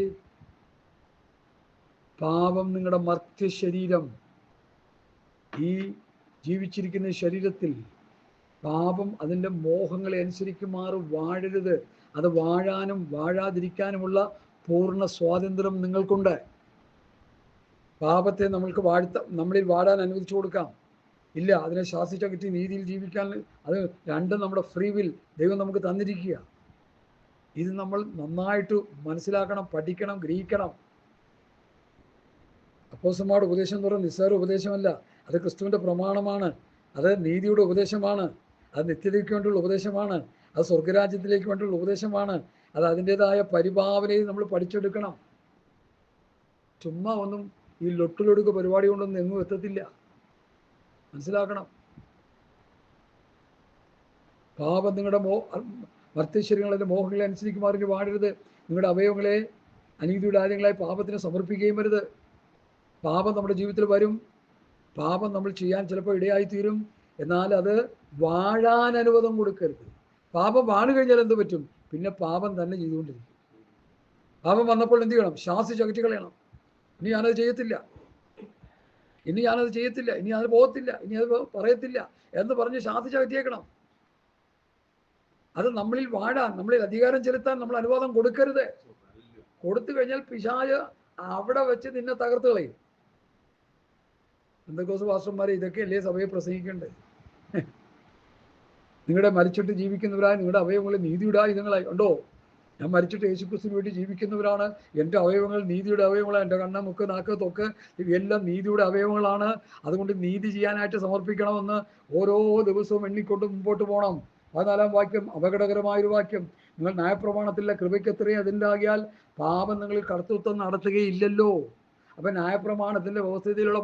പാപം നിങ്ങളുടെ മർത്യ ശരീരം, ഈ ജീവിച്ചിരിക്കുന്ന ശരീരത്തിൽ പാപം അതിൻ്റെ മോഹങ്ങളെ അനുസരിക്കുമാറ് വാഴരുത്. അത് വാഴാനും വാഴാതിരിക്കാനുമുള്ള പൂർണ്ണ സ്വാതന്ത്ര്യം നിങ്ങൾക്കുണ്ട്. പാപത്തെ നമ്മളിൽ വാഴാൻ അനുവദിച്ചു കൊടുക്കാം. ഇല്ല, അതിനെ ശാസിച്ചകറ്റി നീതിയിൽ ജീവിക്കാൻ അത് രണ്ടും നമ്മുടെ ഫ്രീ വിൽ ദൈവം നമുക്ക് തന്നിരിക്കുക. ഇത് നമ്മൾ നന്നായിട്ട് മനസ്സിലാക്കണം, പഠിക്കണം, ഗ്രഹിക്കണം. അപ്പോസ്തലന്മാരുടെ ഉപദേശം എന്ന് പറയുന്നത് നിസ്സാര ഉപദേശമല്ല. അത് ക്രിസ്തുവിൻ്റെ പ്രമാണമാണ്. അത് നീതിയുടെ ഉപദേശമാണ്. അത് നിത്യതയ്ക്ക് വേണ്ടിയുള്ള ഉപദേശമാണ്. അത് സ്വർഗരാജ്യത്തിലേക്ക് വേണ്ടിയുള്ള ഉപദേശമാണ്. അത് അതിൻ്റെതായ പരിഭാവനയിൽ നമ്മൾ പഠിച്ചെടുക്കണം. ചുമ്മാ ഒന്നും ഈ ലൊട്ടിലൊടുക്ക് പരിപാടി കൊണ്ടൊന്നും എങ്ങും എത്തത്തില്ല. മനസ്സിലാക്കണം. പാപം നിങ്ങളുടെ മർത്യശരീരങ്ങളുടെ മോഹങ്ങളെ അനുസരിക്കുമാറി വാഴരുത്. നിങ്ങളുടെ അവയവങ്ങളെ അനീതിയുടെ ആദ്യങ്ങളായി പാപത്തിന് സമർപ്പിക്കുകയും വരുത്. പാപം നമ്മുടെ ജീവിതത്തിൽ വരും. പാപം നമ്മൾ ചെയ്യാൻ ചിലപ്പോൾ ഇടയായിത്തീരും. എന്നാൽ അത് വാഴാൻ അനുവാദം കൊടുക്കരുത്. പാപം വാണു കഴിഞ്ഞാൽ എന്ത് പറ്റും? പിന്നെ പാപം തന്നെ ചെയ്തുകൊണ്ടിരിക്കും. പാപം വന്നപ്പോൾ എന്ത് ചെയ്യണം? ശാസിച്ച് അകറ്റി കളയണം. ഇനി ഞാനത് ചെയ്യത്തില്ല, ഇനി അത് പോകത്തില്ല, ഇനി അത് പറയത്തില്ല എന്ന് പറഞ്ഞ് ശാസിച്ച് അകറ്റിയേക്കണം. അത് നമ്മളിൽ വാഴാൻ, നമ്മളിൽ അധികാരം ചെലുത്താൻ നമ്മൾ അനുവാദം കൊടുക്കരുത്. കൊടുത്തു കഴിഞ്ഞാൽ പിശാച് അവിടെ വെച്ച് നിന്നെ തകർത്ത് കളയും. പെന്തക്കോസ്ത് പാസ്റ്റർമാരെ ഇതൊക്കെ അല്ലേ സഭയെ പ്രസംഗിക്കേണ്ടത്? നിങ്ങളുടെ മരിച്ചിട്ട് ജീവിക്കുന്നവരായ നിങ്ങളുടെ അവയവങ്ങൾ നീതിയുടെ ആയുധങ്ങളായി ഉണ്ടോ? ഞാൻ മരിച്ചിട്ട് യേശുക്രിസ്തുവിന് വേണ്ടി ജീവിക്കുന്നവരാണ്. എൻ്റെ അവയവങ്ങൾ നീതിയുടെ അവയവങ്ങളാണ്. എൻ്റെ കണ്ണ്, മുക്ക്, നാക്ക്, തൊക്ക് ഇവയെല്ലാം നീതിയുടെ അവയവങ്ങളാണ്. അതുകൊണ്ട് നീതി ചെയ്യാനായിട്ട് സമർപ്പിക്കണമെന്ന് ഓരോ ദിവസവും എണ്ണിക്കൊണ്ട് മുമ്പോട്ട് പോകണം. 14-ാം വാക്യം അപകടകരമായൊരു വാക്യം. നിങ്ങൾ ന്യായപ്രമാണത്തിലെ കൃപയ്ക്കെത്രയും അതിൻ്റെ ആകിയാൽ പാപം നിങ്ങളിൽ കർത്തൃത്വം നടത്തുകയില്ലല്ലോ. അപ്പം ന്യായപ്രമാണത്തിൻ്റെ വ്യവസ്ഥിതിയിലുള്ള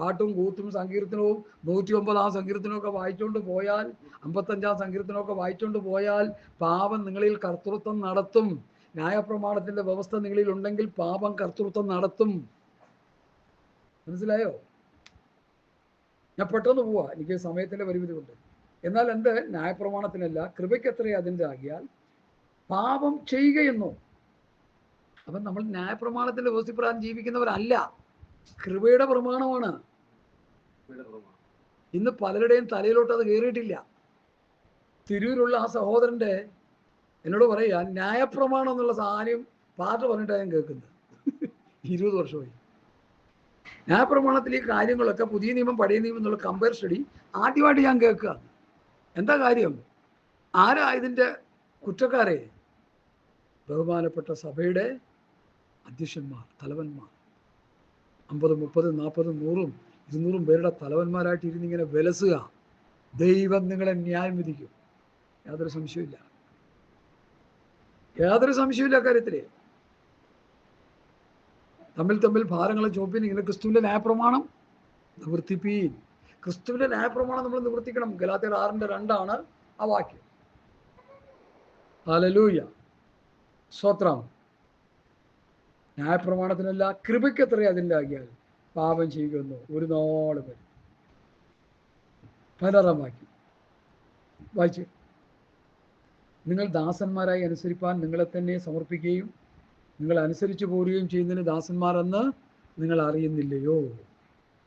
പാട്ടും കൂത്തും സങ്കീർത്തനവും 109-ാം സങ്കീർത്തനമൊക്കെ വായിച്ചുകൊണ്ട് പോയാൽ, 55-ാം സങ്കീർത്തനമൊക്കെ വായിച്ചുകൊണ്ട് പോയാൽ പാപം നിങ്ങളിൽ കർത്തൃത്വം നടത്തും. ന്യായപ്രമാണത്തിൻ്റെ വ്യവസ്ഥ നിങ്ങളിൽ ഉണ്ടെങ്കിൽ പാപം കർത്തൃത്വം നടത്തും. മനസ്സിലായോ? ഞാൻ പെട്ടെന്ന് പോവാ, എനിക്ക് സമയത്തിൻ്റെ പരിമിതി കൊണ്ട്. എന്നാൽ എന്ത്? ന്യായപ്രമാണത്തിനല്ല, കൃപയ്ക്കെത്രയും അതിൻ്റെ ആകിയാൽ പാപം ചെയ്യുകയെന്നോ. അപ്പം നമ്മൾ ന്യായപ്രമാണത്തിൻ്റെ വ്യവസ്ഥപ്രകാരം ജീവിക്കുന്നവരല്ല, കൃപയുടെ പ്രമാണമാണ്. ഇന്ന് പലരുടെയും തലയിലോട്ട് അത് കയറിയിട്ടില്ല. തിരൂരുള്ള ആ സഹോദരൻ്റെ എന്നോട് പറയുക, ന്യായപ്രമാണം എന്നുള്ള സാധനം പാട്ട് പറഞ്ഞിട്ടാണ് ഞാൻ കേൾക്കുന്നത്. 20 വർഷമായി. ന്യായപ്രമാണത്തിൽ ഈ കാര്യങ്ങളൊക്കെ പുതിയ നിയമം പഴയ നിയമം എന്നുള്ള കമ്പയർ സ്റ്റഡി ആദ്യമായിട്ട് ഞാൻ കേൾക്കുക. എന്താ കാര്യം? ആരാ ഇതിൻ്റെ കുറ്റക്കാരെ? ബഹുമാനപ്പെട്ട സഭയുടെ അധ്യക്ഷന്മാർ, തലവന്മാർ. 50, 30, 40, 100, 200 പേരുടെ തലവന്മാരായിട്ട് ഇരുന്നിങ്ങനെ വിലസുക. ദൈവം നിങ്ങളെ ന്യായം വിധിക്കും. യാതൊരു സംശയമില്ല, കാര്യത്തില്. തമ്മിൽ ഭാരങ്ങളെ ചോപ്പിന് ഇങ്ങനെ ക്രിസ്തുവിൻ്റെ ന്യായപ്രമാണം നിവർത്തിപ്പീൻ. ക്രിസ്തുവിൻ്റെ ന്യായപ്രമാണം നമ്മൾ നിവർത്തിക്കണം. ഗലാത്യർ 6:2 ആ വാക്യം. ഹല്ലേലൂയ, സ്തോത്രം. ന്യായപ്രമാണത്തിനല്ല, കൃപയ്ക്കെത്രയും അതിൻ്റെ ആകിയാൽ പാപം ചെയ്യുമെന്നോ ഒരു നാള് വരും. 16-ാം വാക്യം വായിച്ച്. നിങ്ങൾ ദാസന്മാരായി അനുസരിപ്പാൻ നിങ്ങളെ തന്നെ സമർപ്പിക്കുകയും നിങ്ങൾ അനുസരിച്ച് പോരുകയും ചെയ്യുന്നതിന് ദാസന്മാരെന്ന് നിങ്ങൾ അറിയുന്നില്ലയോ?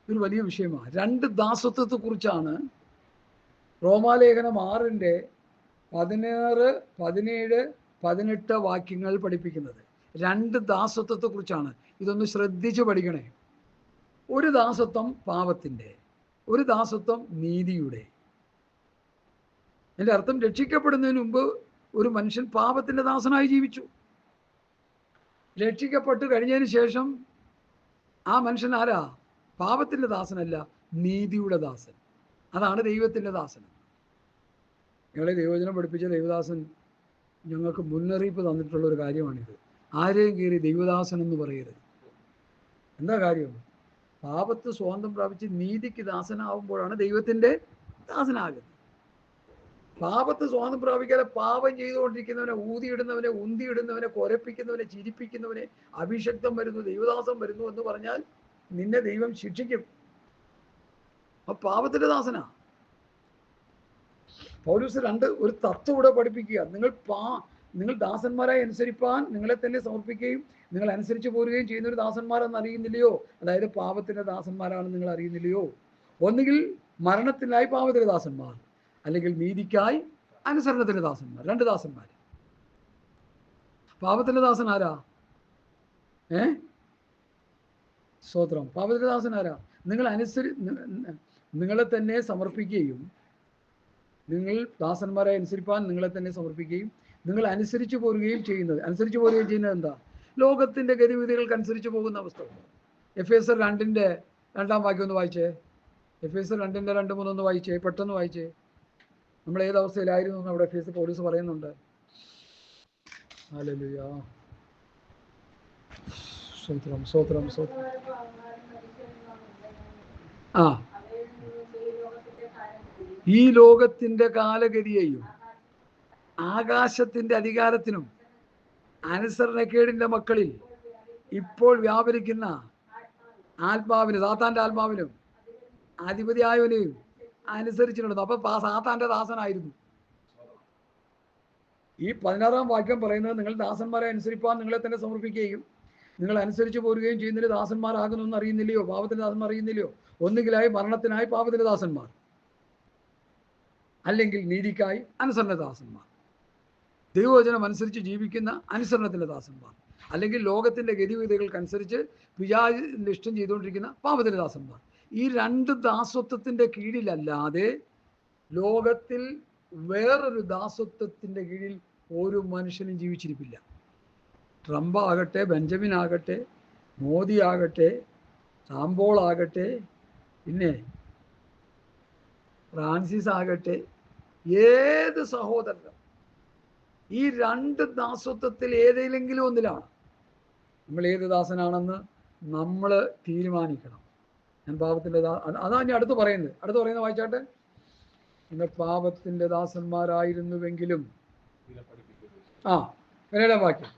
ഒരു വലിയ വിഷയമാണ്. 2 ദാസത്വത്തെക്കുറിച്ചാണ് റോമാലേഖനം 6:16, 17, 18 വാക്യങ്ങൾ പഠിപ്പിക്കുന്നത്. 2 ദാസത്വത്തെക്കുറിച്ചാണ്. ഇതൊന്ന് ശ്രദ്ധിച്ച് പഠിക്കണേ. ഒരു ദാസത്വം പാപത്തിൻ്റെ, ഒരു ദാസത്വം നീതിയുടെ. എൻ്റെ അർത്ഥം, രക്ഷിക്കപ്പെടുന്നതിന് മുമ്പ് ഒരു മനുഷ്യൻ പാപത്തിൻ്റെ ദാസനായി ജീവിച്ചു. രക്ഷിക്കപ്പെട്ട് കഴിഞ്ഞതിന് ശേഷം ആ മനുഷ്യൻ ആരാ? പാപത്തിൻ്റെ ദാസനല്ല, നീതിയുടെ ദാസൻ. അതാണ് ദൈവത്തിൻ്റെ ദാസൻ. ഞങ്ങളെ ദൈവവചനം പഠിപ്പിച്ച ദൈവദാസൻ ഞങ്ങൾക്ക് മുന്നറിയിപ്പ് തന്നിട്ടുള്ള ഒരു കാര്യമാണിത്. ആരെയും കയറി ദൈവദാസൻ എന്ന് പറയരുത്. എന്താ കാര്യം? പാപത്ത് സ്വാതന്ത്ര്യം പ്രാപിച്ച് നീതിക്ക് ദാസനാവുമ്പോഴാണ് ദൈവത്തിന്റെ ദാസനാകുന്നത്. പാപത്ത് സ്വാതന്ത്ര്യം പ്രാപിക്കാതെ പാപം ചെയ്തുകൊണ്ടിരിക്കുന്നവനെ, ഊതിയിടുന്നവനെ, ഉന്തിയിടുന്നവനെ, കൊരപ്പിക്കുന്നവനെ, ചിരിപ്പിക്കുന്നവനെ, അഭിഷക്തം വരുന്നു, ദൈവദാസം വരുന്നു എന്ന് പറഞ്ഞാൽ നിന്നെ ദൈവം ശിക്ഷിക്കും. അപ്പൊ പാപത്തിന്റെ ദാസനാ. പൗലോസ് ഒരു തത്വം ഇവിടെ പഠിപ്പിക്കുക. നിങ്ങൾ ദാസന്മാരായി അനുസരിപ്പാൻ നിങ്ങളെ തന്നെ സമർപ്പിക്കുകയും നിങ്ങൾ അനുസരിച്ച് പോരുകയും ചെയ്യുന്ന ഒരു ദാസന്മാരെന്ന് അറിയുന്നില്ലയോ? അതായത് പാപത്തിന്റെ ദാസന്മാരാണെന്ന് നിങ്ങൾ അറിയുന്നില്ലയോ? ഒന്നുകിൽ മരണത്തിനായി പാപത്തിന്റെ ദാസന്മാർ, അല്ലെങ്കിൽ നീതിക്കായി അനുസരണത്തിന്റെ ദാസന്മാർ. രണ്ട് ദാസന്മാർ. പാപത്തിന്റെ ദാസൻ ആരാ? സ്തോത്രം. പാപത്തിന്റെ ദാസൻ ആരാ? നിങ്ങളെ തന്നെ സമർപ്പിക്കുകയും, നിങ്ങൾ ദാസന്മാരെ അനുസരിപ്പാൻ നിങ്ങളെ തന്നെ സമർപ്പിക്കുകയും നിങ്ങൾ അനുസരിച്ച് പോരുകയും ചെയ്യുന്നത്. അനുസരിച്ച് പോരുകയും ചെയ്യുന്നത് എന്താ? ലോകത്തിന്റെ ഗതിവിധികൾക്ക് അനുസരിച്ച് പോകുന്ന അവസ്ഥ. എഫേസർ 2:2 ഒന്ന് വായിച്ചേ. എഫേസർ 2:2-3 വായിച്ചേ, പെട്ടെന്ന് വായിച്ചേ. നമ്മൾ ഏത് അവസ്ഥയിലായിരുന്നു എന്ന് അവിടെ എഫേസർ പൗലോസ് പറയുന്നുണ്ട്. ഹല്ലേലൂയ. സ്തോത്രം, സ്തോത്രം, സ്തോത്രം. ഈ ലോകത്തിന്റെ കാലഗതിയെയും ആകാശത്തിന്റെ അധികാരത്തിനും അനുസരണക്കേടിന്റെ മക്കളിൽ ഇപ്പോൾ വ്യാപരിക്കുന്ന ആത്മാവിന്, സാത്താന്റെ ആത്മാവിനും അധിപതിയായവനെയും അനുസരിച്ചിട്ടുണ്ട്. അപ്പൊ സാത്താന്റെ ദാസനായിരുന്നു. ഈ 16-ാം വാക്യം പറയുന്നത് നിങ്ങൾ ദാസന്മാരെ അനുസരിപ്പാൻ നിങ്ങളെ തന്നെ സമർപ്പിക്കുകയും നിങ്ങൾ അനുസരിച്ച് പോരുകയും ചെയ്യുന്നതിന് ദാസന്മാരാകുന്നു എന്ന് അറിയുന്നില്ലയോ? പാപത്തിന്റെ ദാസന്മാർ അറിയുന്നില്ലയോ? ഒന്നുകിലായി മരണത്തിനായി പാപത്തിന്റെ ദാസന്മാർ, അല്ലെങ്കിൽ നീതിക്കായി അനുസരണ ദാസന്മാർ. ദൈവവചനം അനുസരിച്ച് ജീവിക്കുന്ന അനുസരണത്തിന്റെ ദാസന്മാർ, അല്ലെങ്കിൽ ലോകത്തിന്റെ ഗതിവിധികൾക്കനുസരിച്ച് പിശാചിന്റെ ഇഷ്ടം ചെയ്തുകൊണ്ടിരിക്കുന്ന പാപത്തിന്റെ ദാസന്മാർ. ഈ രണ്ട് ദാസത്വത്തിന്റെ കീഴിലല്ലാതെ ലോകത്തിൽ വേറൊരു ദാസത്വത്തിന്റെ കീഴിൽ ഒരു മനുഷ്യനും ജീവിച്ചിരിപ്പില്ല. ട്രംപ് ആകട്ടെ, ബെഞ്ചമിൻ ആകട്ടെ, മോദി ആകട്ടെ, സാംബോൾ ആകട്ടെ, പിന്നെ ഫ്രാൻസിസ് ആകട്ടെ, ഏത് സഹോദരനും ഈ രണ്ട് ദാസത്വത്തിൽ ഏതെങ്കിലും ഒന്നിലാണ്. നമ്മൾ ഏത് ദാസനാണെന്ന് നമ്മൾ തീരുമാനിക്കണം. ഞാൻ പാപത്തിന്റെ അതാ ഇനി അടുത്ത് പറയുന്നത് വായിച്ചാട്ടെ. നിങ്ങൾ പാപത്തിന്റെ ദാസന്മാരായിരുന്നുവെങ്കിലും, പിന്നീട് വാക്യം,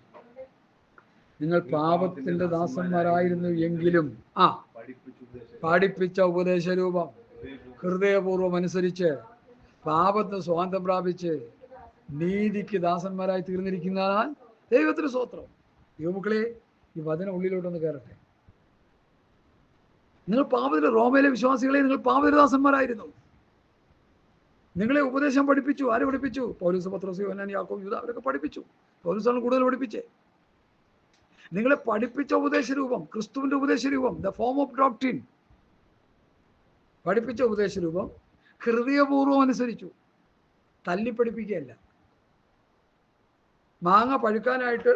നിങ്ങൾ പാപത്തിന്റെ ദാസന്മാരായിരുന്നു എങ്കിലും പഠിപ്പിച്ച ഉപദേശരൂപം ഹൃദയപൂർവ്വം അനുസരിച്ച് പാപത്തിന് സ്വാതന്ത്ര്യം പ്രാപിച്ച് നീതിക്ക് ദാസന്മാരായി തീർന്നിരിക്കുന്നതിനാൽ ദൈവത്തിന് സ്തോത്രം. യുവമക്കളെ, ഈ വചനം ഉള്ളിലോട്ടൊന്ന് കയറട്ടെ. നിങ്ങൾ പാപത്തിലെ, റോമയിലെ വിശ്വാസികളെ, നിങ്ങൾ പാപത്തിന്റെ ദാസന്മാരായിരുന്നു. നിങ്ങളെ ഉപദേശം പഠിപ്പിച്ചു. ആര് പഠിപ്പിച്ചു? പൗലോസ്, പത്രോസ്, യോഹന്നാൻ, യാക്കോബ്, യൂദാ, അവരൊക്കെ പഠിപ്പിച്ചു. പൗലോസാണ് കൂടുതൽ പഠിപ്പിച്ചേ. നിങ്ങളെ പഠിപ്പിച്ച ഉപദേശരൂപം, ക്രിസ്തുവിന്റെ ഉപദേശരൂപം, ദ ഫോം ഓഫ് ഡോക്ട്രിൻ, പഠിപ്പിച്ച ഉപദേശരൂപം ഹൃദയപൂർവ്വം അനുസരിച്ചു. തല്ലിപ്പഠിപ്പിക്കുകയല്ല. മാങ്ങ പഴുക്കാനായിട്ട്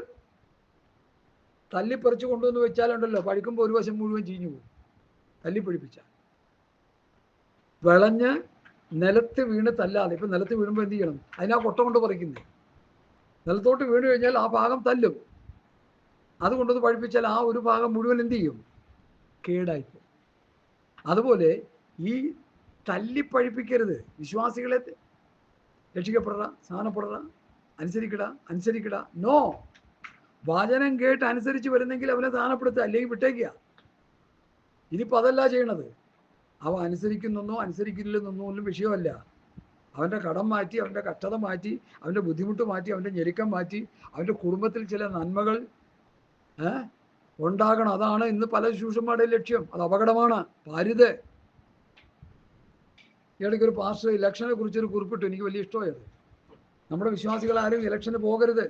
തല്ലിപ്പറിച്ചു കൊണ്ടുവന്ന് വെച്ചാലുണ്ടല്ലോ, പഴുക്കുമ്പോൾ ഒരു വശം മുഴുവൻ ചീഞ്ഞു പോകും. തല്ലിപ്പഠിപ്പിച്ചാൽ വിളഞ്ഞ് നിലത്ത് വീണ് തല്ലാതെ. ഇപ്പം നിലത്ത് വീഴുമ്പോൾ എന്ത് ചെയ്യണം? അതിനാ കൊട്ട കൊണ്ട് പറിക്കുന്നത്. നിലത്തോട്ട് വീണ് കഴിഞ്ഞാൽ ആ ഭാഗം തല്ലും. അതുകൊണ്ടൊന്ന് പഴിപ്പിച്ചാൽ ആ ഒരു ഭാഗം മുഴുവൻ എന്ത് ചെയ്യും? കേടായിപ്പോ. അതുപോലെ ഈ തല്ലിപ്പഴിപ്പിക്കരുത്. വിശ്വാസികളെ രക്ഷിക്കപ്പെടറ, സ്നാനപ്പെടറ, അനുസരിക്കട. നോ, വചനം കേട്ട് അനുസരിച്ച് വരുന്നെങ്കിൽ അവനെ സ്നാനപ്പെടുത്തുക, അല്ലെങ്കിൽ വിട്ടേക്കുക. ഇനിയിപ്പോൾ അതല്ല ചെയ്യണത്. അവ അനുസരിക്കുന്നൊന്നോ അനുസരിക്കില്ലെന്നൊന്നും ഒന്നും വിഷയമല്ല. അവൻ്റെ കടം മാറ്റി, അവൻ്റെ കഷ്ടത മാറ്റി, അവൻ്റെ ബുദ്ധിമുട്ട് മാറ്റി, അവൻ്റെ ഞെരുക്കം മാറ്റി, അവൻ്റെ കുടുംബത്തിൽ ചില നന്മകൾ ഉണ്ടാകണം. അതാണ് ഇന്ന് പല ശുശ്രൂഷന്മാരുടെയും ലക്ഷ്യം. അത് അപകടമാണ്. പാരുത്. ഇടയ്ക്കൊരു പാസ്റ്റർ ഇലക്ഷനെ കുറിച്ചൊരു കുറിപ്പിട്ടു. എനിക്ക് വലിയ ഇഷ്ടമായത്. നമ്മുടെ വിശ്വാസികൾ ആരും ഇലക്ഷന് പോകരുത്.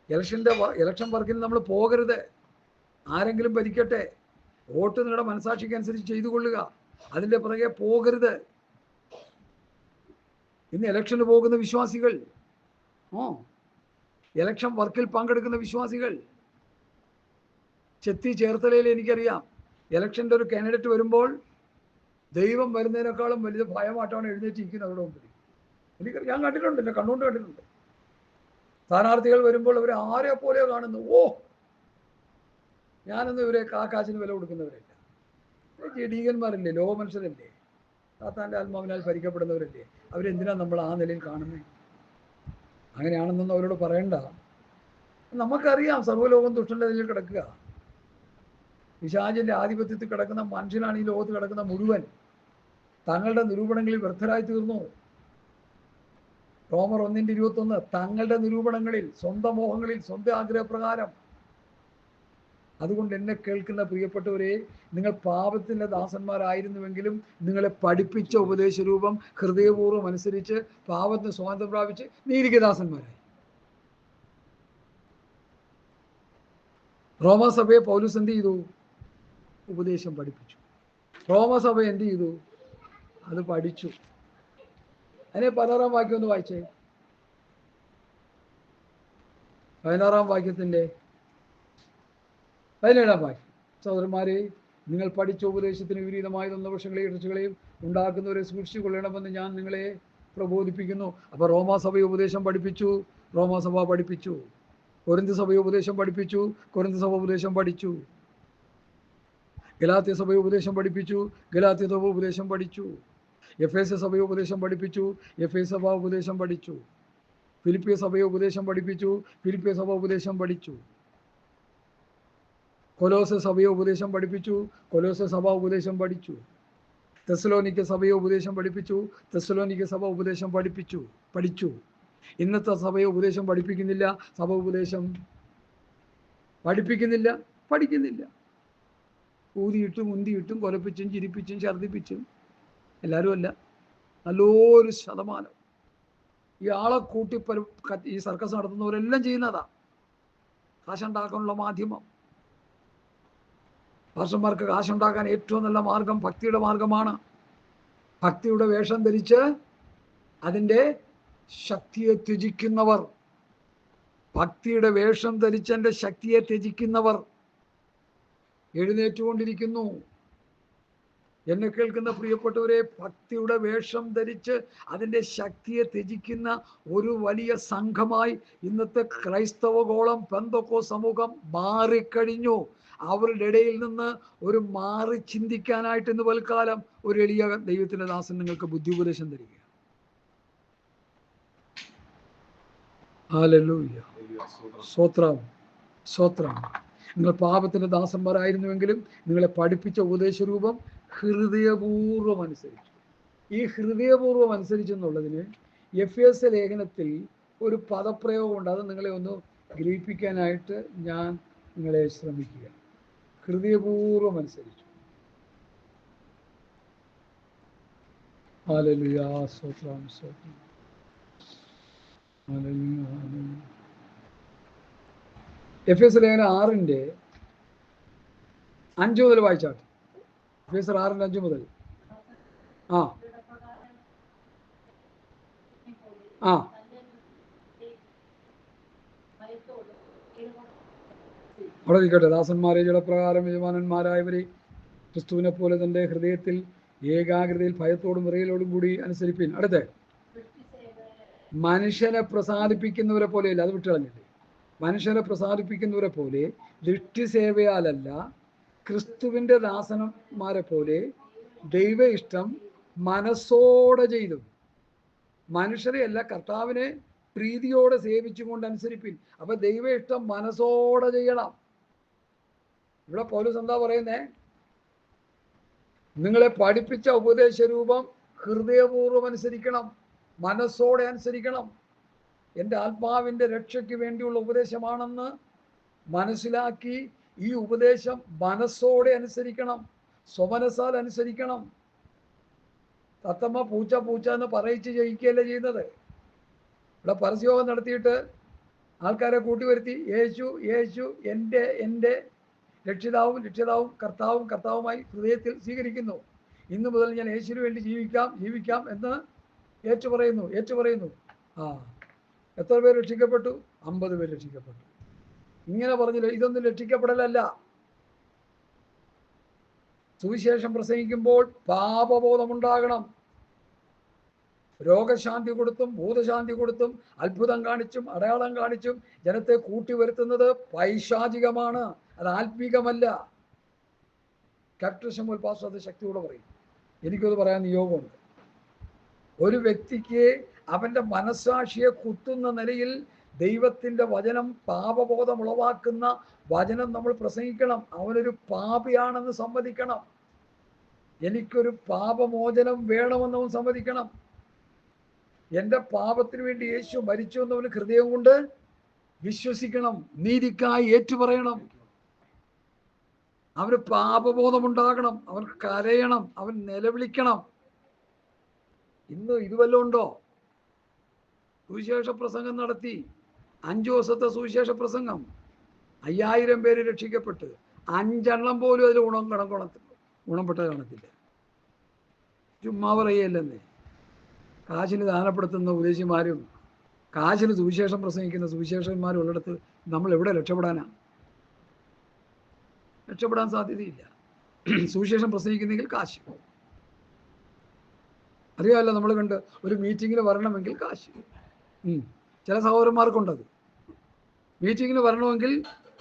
ഇലക്ഷൻ വർക്കിന് നമ്മൾ പോകരുത്. ആരെങ്കിലും ഭരിക്കട്ടെ, വോട്ട് നിങ്ങളുടെ മനസാക്ഷിക്ക് അനുസരിച്ച് ചെയ്തു കൊള്ളുക. അതിൻ്റെ പുറകെ പോകരുത്. ഇന്ന് ഇലക്ഷന് പോകുന്ന വിശ്വാസികൾ, ഇലക്ഷൻ വർക്കിൽ പങ്കെടുക്കുന്ന വിശ്വാസികൾ, ചെത്തി ചേർത്തലയിൽ എനിക്കറിയാം, ഇലക്ഷൻ്റെ ഒരു കാൻഡിഡേറ്റ് വരുമ്പോൾ ദൈവം വരുന്നതിനേക്കാളും വലിയ ഭയമായിട്ടാണ് എഴുന്നേറ്റിരിക്കുന്നത് അവരുടെ മുമ്പിൽ. ഞാൻ കണ്ടിട്ടുണ്ട്, എന്നെ കണ്ണുകൊണ്ട് കണ്ടിട്ടുണ്ട്. സ്ഥാനാർത്ഥികൾ വരുമ്പോൾ അവരെ ആരെ പോലെയോ കാണുന്നു. ഞാനൊന്നും ഇവരെ കാശിന് വില കൊടുക്കുന്നവരില്ല. ജഡീകന്മാരല്ലേ, ലോക മനുഷ്യരല്ലേ, സാത്താൻ്റെ ആത്മാവിനാൽ ഭരിക്കപ്പെടുന്നവരല്ലേ, അവരെന്തിനാണ് നമ്മൾ ആ നിലയിൽ കാണുന്നത്? അങ്ങനെയാണെന്നൊന്നും അവരോട് പറയണ്ട. നമുക്കറിയാം സർവ്വലോകം ദുഷ്ടന്റെ നിലയിൽ കിടക്കുക. പിശാചിന്റെ ആധിപത്യത്തിൽ കിടക്കുന്ന മനുഷ്യനാണ് ഈ ലോകത്ത് കിടക്കുന്ന മുഴുവൻ. തങ്ങളുടെ നിരൂപണങ്ങളിൽ വ്യർത്ഥരായി തീർന്നു. റോമർ 1:21 തങ്ങളുടെ നിരൂപണങ്ങളിൽ, സ്വന്തം മോഹങ്ങളിൽ, സ്വന്തം ആഗ്രഹപ്രകാരം. അതുകൊണ്ട് എന്നെ കേൾക്കുന്ന പ്രിയപ്പെട്ടവരെ, നിങ്ങൾ പാപത്തിന്റെ ദാസന്മാരായിരുന്നുവെങ്കിലും നിങ്ങളെ പഠിപ്പിച്ച ഉപദേശരൂപം ഹൃദയപൂർവ്വം അനുസരിച്ച് പാപത്തിന് സ്വാതന്ത്ര്യം പ്രാപിച്ച് നീതിക്ക് ദാസന്മാരായി. റോമാസഭയെ പൗലോസ് എന്ത് ചെയ്തു? ഉപദേശം പഠിപ്പിച്ചു. റോമാസഭ എന്ത് ചെയ്തു? അത് പഠിച്ചു. അതിനെ 16-ാം വാക്യം ഒന്ന് വായിച്ചേ. 16-ാം വാക്യത്തിന്റെ 17-ാം വാക്യം. സഹോദരന്മാരെ, നിങ്ങൾ പഠിച്ച ഉപദേശത്തിന് വിപരീതമായ ദോഷങ്ങളെയും ഇടർച്ചകളെയും ഉണ്ടാക്കുന്നവരെ സൂക്ഷിച്ചു കൊള്ളണമെന്ന് ഞാൻ നിങ്ങളെ പ്രബോധിപ്പിക്കുന്നു. അപ്പൊ റോമാസഭയെ ഉപദേശം പഠിപ്പിച്ചു, റോമാസഭ പഠിപ്പിച്ചു. കൊരിന്ത് സഭയെ ഉപദേശം പഠിപ്പിച്ചു, കൊരിന്ത് സഭ ഉപദേശം പഠിച്ചു. ഗലാത്യ സഭയെ ഉപദേശം പഠിപ്പിച്ചു, ഗലാത്യ സഭ ഉപദേശം പഠിച്ചു. എഫേസ്യ സഭയെ ഉപദേശം പഠിപ്പിച്ചു, എഫേസ്യ സഭ ഉപദേശം പഠിച്ചു. ഫിലിപ്പിയ സഭയെ ഉപദേശം പഠിപ്പിച്ചു, ഫിലിപ്പിയ സഭ ഉപദേശം പഠിച്ചു. കൊലോസ്യ സഭയെ ഉപദേശം പഠിപ്പിച്ചു, കൊലോസ്യ സഭ ഉപദേശം പഠിച്ചു. തെസ്സലോനിക്ക സഭയെ ഉപദേശം പഠിപ്പിച്ചു, തെസ്സലോനിക്ക സഭ ഉപദേശം പഠിച്ചു. ഇന്നത്തെ സഭയെ ഉപദേശം പഠിപ്പിക്കുന്നില്ല, സഭ ഉപദേശം പഠിക്കുന്നില്ല. ഊതിയിട്ടും ഉന്തിയിട്ടും കൊലപ്പിച്ചും ചിരിപ്പിച്ചും ഛർദിപ്പിച്ചും, എല്ലാവരും അല്ല, നല്ലൊരു ശതമാനം ഈ ആളെ കൂട്ടി ഈ സർക്കസ് നടത്തുന്നവരെല്ലാം ചെയ്യുന്നതാ. കാശുണ്ടാക്കാനുള്ള മാധ്യമം. പാസ്റ്റർമാർക്ക് കാശുണ്ടാക്കാൻ ഏറ്റവും നല്ല മാർഗം ഭക്തിയുടെ മാർഗമാണ്. ഭക്തിയുടെ വേഷം ധരിച്ച് അതിൻ്റെ ശക്തിയെ ത്യജിക്കുന്നവർ, ഭക്തിയുടെ വേഷം ധരിച്ച് എൻ്റെ ശക്തിയെ ത്യജിക്കുന്നവർ എഴുന്നേറ്റുകൊണ്ടിരിക്കുന്നു. എന്നെ കേൾക്കുന്ന പ്രിയപ്പെട്ടവരെ, ഭക്തിയുടെ വേഷം ധരിച്ച് അതിൻ്റെ ശക്തിയെ ത്യജിക്കുന്ന ഒരു വലിയ സംഘമായി ഇന്നത്തെ ക്രൈസ്തവഗോളം പെന്തക്കോ സമൂഹം മാറിക്കഴിഞ്ഞു. അവരുടെ ഇടയിൽ നിന്ന് ഒരു മാറി ചിന്തിക്കാനായിട്ട് ഇന്ന് പൽക്കാലം ഒരു എളിയ ദൈവത്തിൻ്റെ ദാസൻ നിങ്ങൾക്ക് ബുദ്ധി ഉപദേശം തരിക. ഹല്ലേലൂയ, സ്തോത്രം, സ്തോത്രം. നിങ്ങൾ പാപത്തിന്റെ ദാസന്മാരായിരുന്നുവെങ്കിലും നിങ്ങളെ പഠിപ്പിച്ച ഉപദേശരൂപം ഹൃദയപൂർവ്വം അനുസരിച്ചു. ഈ ഹൃദയപൂർവ്വം അനുസരിച്ചെന്നുള്ളതിന് എഫേസ്യ ലേഖനത്തിൽ ഒരു പദപ്രയോഗമുണ്ട്. അത് നിങ്ങളെ ഒന്ന് ഗ്രഹിപ്പിക്കാനായിട്ട് ഞാൻ നിങ്ങളെ ശ്രമിക്കുക. ഹൃദയപൂർവ്വം അനുസരിച്ചു. ഹല്ലേലൂയ, സ്തോത്രം, സ്തോത്രം. Hallelujah, hallelujah. എഫേസ്യ ലേഖനം 6:5 മുതൽ വായിച്ചാട്ടെ. എഫേസ്യർ 6:5 മുതൽ. അവിടെ നിൽക്കട്ടെ. ദാസന്മാരെ ജലപ്രകാരം യജമാനന്മാരായവരെ ക്രിസ്തുവിനെ പോലെ തൻ്റെ ഹൃദയത്തിൽ ഏകാഗ്രതയിൽ ഭയത്തോടും വിറയലോടും കൂടി അനുസരിപ്പിൻ. അടുത്ത് മനുഷ്യനെ പ്രസാദിപ്പിക്കുന്നവരെ പോലെയല്ല, അത് വിട്ടുകളഞ്ഞില്ലേ. മനുഷ്യനെ പ്രസാദിപ്പിക്കുന്നവരെ പോലെ ദൃഷ്ടിസേവയാലല്ല, ക്രിസ്തുവിൻ്റെ ദാസന്മാരെ പോലെ ദൈവ ഇഷ്ടം മനസ്സോടെ ചെയ്തു. മനുഷ്യരെയല്ല, കർത്താവിനെ പ്രീതിയോടെ സേവിച്ചുകൊണ്ട് അനുസരിപ്പിൻ. അപ്പൊ ദൈവ ഇഷ്ടം മനസ്സോടെ ചെയ്യണം. ഇവിടെ പൗലോസ് എന്താ പറയുന്നേ? നിങ്ങളെ പഠിപ്പിച്ച ഉപദേശരൂപം ഹൃദയപൂർവ്വം അനുസരിക്കണം, മനസ്സോടെ അനുസരിക്കണം. എൻ്റെ ആത്മാവിൻ്റെ രക്ഷയ്ക്ക് വേണ്ടിയുള്ള ഉപദേശമാണെന്ന് മനസ്സിലാക്കി ഈ ഉപദേശം മനസ്സോടെ അനുസരിക്കണം, സ്വമനസാൽ അനുസരിക്കണം. തത്തമ്മ പൂച്ച പൂച്ച എന്ന് പറയിച്ച് ജയിക്കുകയല്ല ചെയ്യുന്നത്. ഇവിടെ പരസ്യയോഗം നടത്തിയിട്ട് ആൾക്കാരെ കൂട്ടിവരുത്തി യേശു യേശു എൻ്റെ രക്ഷിതാവും കർത്താവുമായി ഹൃദയത്തിൽ സ്വീകരിക്കുന്നു. ഇന്നു മുതൽ ഞാൻ യേശുവിന് വേണ്ടി ജീവിക്കാം എന്ന് ഏറ്റുപറയുന്നു. എത്ര പേര് രക്ഷിക്കപ്പെട്ടു? 50 പേര് രക്ഷിക്കപ്പെട്ടു. ഇങ്ങനെ പറഞ്ഞില്ല. ഇതൊന്നും രക്ഷിക്കപ്പെടലല്ല. സുവിശേഷം പ്രസംഗിക്കുമ്പോൾ പാപബോധമുണ്ടാകണം. രോഗശാന്തി കൊടുത്തും ഭൂതശാന്തി കൊടുത്തും അത്ഭുതം കാണിച്ചും അടയാളം കാണിച്ചും ജനത്തെ കൂട്ടിവരുത്തുന്നത് പൈശാചികമാണ്, അത് ആത്മീകമല്ല. ക്യാപ്റ്റൻ ശമുവേൽ പാസ്റ്റർ അത് ശക്തിയോടെ പറയും. എനിക്കത് പറയാൻ നിയോഗമുണ്ട്. ഒരു വ്യക്തിക്ക് അവൻ്റെ മനസ്സാക്ഷിയെ കുത്തുന്ന നിലയിൽ ദൈവത്തിൻ്റെ വചനം, പാപബോധം ഉളവാക്കുന്ന വചനം നമ്മൾ പ്രസംഗിക്കണം. അവനൊരു പാപിയാണെന്ന് സമ്മതിക്കണം. എനിക്കൊരു പാപമോചനം വേണമെന്നവൻ സമ്മതിക്കണം. എൻ്റെ പാപത്തിന് വേണ്ടി യേശു മരിച്ചു എന്നവന് ഹൃദയം കൊണ്ട് വിശ്വസിക്കണം. നീതിക്കായി ഏറ്റുപറയണം. അവന് പാപബോധമുണ്ടാകണം. അവൻ കരയണം. അവൻ നിലവിളിക്കണം. ഇന്ന് ഇതുവല്ലോ ഉണ്ടോ? സുവിശേഷ പ്രസംഗം നടത്തി 5 ദിവസത്തെ സുവിശേഷ പ്രസംഗം, 5000 പേര് രക്ഷിക്കപ്പെട്ട് 5 പോലും അതിൽ ഗുണപ്പെട്ട കാണത്തില്ല. ചുമ്മാ പറയല്ലെന്നേ. കാശിന് ദാനപ്പെടുത്തുന്ന ഉപദേശിമാരും കാശിന് സുവിശേഷം പ്രസംഗിക്കുന്ന സുവിശേഷന്മാരും ഉള്ളിടത്ത് നമ്മൾ എവിടെ രക്ഷപ്പെടാനാ? രക്ഷപ്പെടാൻ സാധ്യതയില്ല. സുവിശേഷം പ്രസംഗിക്കുന്നെങ്കിൽ കാശ്. അറിയാമല്ലോ, നമ്മൾ കണ്ട് ഒരു മീറ്റിങ്ങിന് വരണമെങ്കിൽ കാശ്. ചില സഹോദരന്മാർക്കുണ്ടത്. മീറ്റിങ്ങിന് വരണമെങ്കിൽ